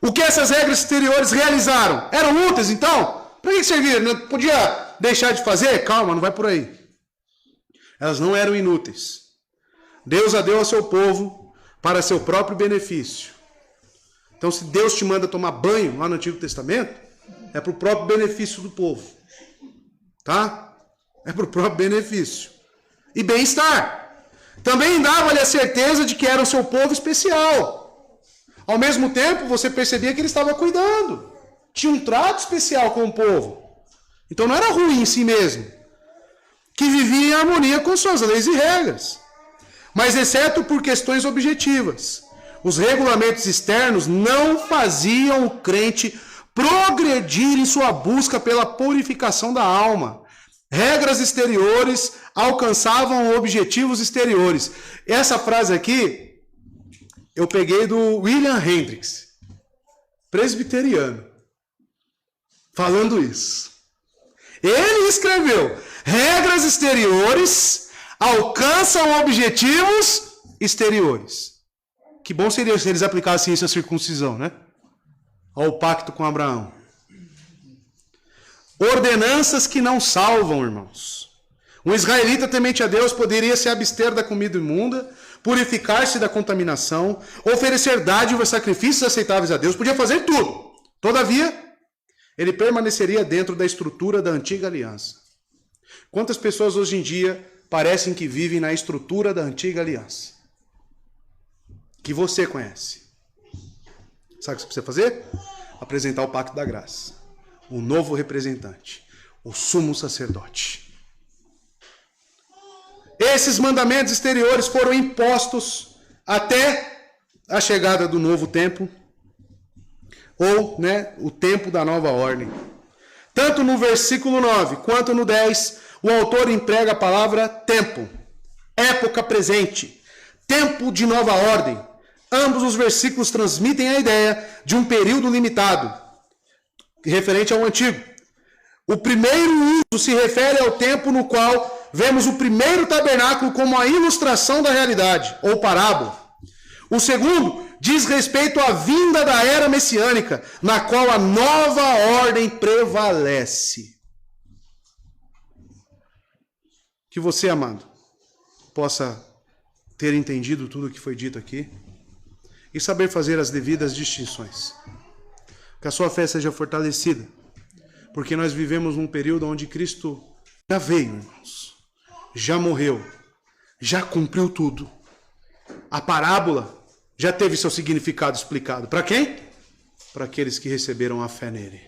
O que essas regras exteriores realizaram? Eram úteis, então? Para que serviram? Não podia deixar de fazer? Calma, não vai por aí. Elas não eram inúteis. Deus a deu ao seu povo para seu próprio benefício. Então, se Deus te manda tomar banho lá no Antigo Testamento, é para o próprio benefício do povo. Tá? É para o próprio benefício. E bem-estar. Também dava-lhe a certeza de que era o seu povo especial. Ao mesmo tempo, você percebia que ele estava cuidando. Tinha um trato especial com o povo. Então não era ruim em si mesmo. Que vivia em harmonia com suas leis e regras. Mas exceto por questões objetivas. Os regulamentos externos não faziam o crente progredir em sua busca pela purificação da alma. Regras exteriores alcançavam objetivos exteriores. Essa frase aqui eu peguei do William Hendricks, presbiteriano, falando isso. Ele escreveu: regras exteriores alcançam objetivos exteriores. Que bom seria se eles aplicassem isso à circuncisão, né? Ao pacto com Abraão. Ordenanças que não salvam, irmãos. Um israelita temente a Deus poderia se abster da comida imunda, purificar-se da contaminação, oferecer dádivas, sacrifícios aceitáveis a Deus, podia fazer tudo. Todavia, ele permaneceria dentro da estrutura da antiga aliança. Quantas pessoas hoje em dia parecem que vivem na estrutura da antiga aliança? Que você conhece. Sabe o que você precisa fazer? Apresentar o pacto da graça. O novo representante. O sumo sacerdote. Esses mandamentos exteriores foram impostos até a chegada do novo tempo. Ou, o tempo da nova ordem. Tanto no versículo 9 quanto no 10, o autor emprega a palavra tempo. Época presente. Tempo de nova ordem. Ambos os versículos transmitem a ideia de um período limitado, referente ao antigo. O primeiro uso se refere ao tempo no qual vemos o primeiro tabernáculo como a ilustração da realidade, ou parábola. O segundo diz respeito à vinda da era messiânica, na qual a nova ordem prevalece. Que você, amado, possa ter entendido tudo o que foi dito aqui e saber fazer as devidas distinções. Que a sua fé seja fortalecida, porque nós vivemos num período onde Cristo já veio, irmãos, já morreu, já cumpriu tudo. A parábola já teve seu significado explicado. Para quem? Para aqueles que receberam a fé nele.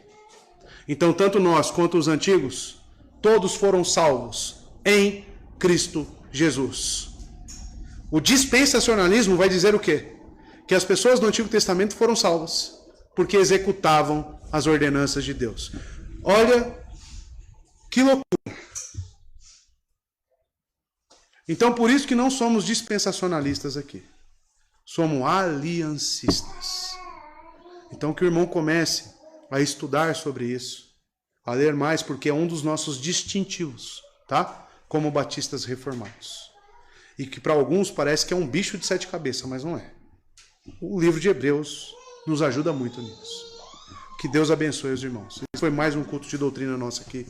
Então, tanto nós quanto os antigos, todos foram salvos em Cristo Jesus. O dispensacionalismo vai dizer o quê? Que as pessoas do Antigo Testamento foram salvas porque executavam as ordenanças de Deus. Olha que loucura. Então, por isso que não somos dispensacionalistas aqui. Somos aliancistas. Então, que o irmão comece a estudar sobre isso, a ler mais, porque é um dos nossos distintivos, tá? Como batistas reformados. E que para alguns parece que é um bicho de 7 cabeças, mas não é. O livro de Hebreus nos ajuda muito nisso. Que Deus abençoe os irmãos. Esse foi mais um culto de doutrina nosso aqui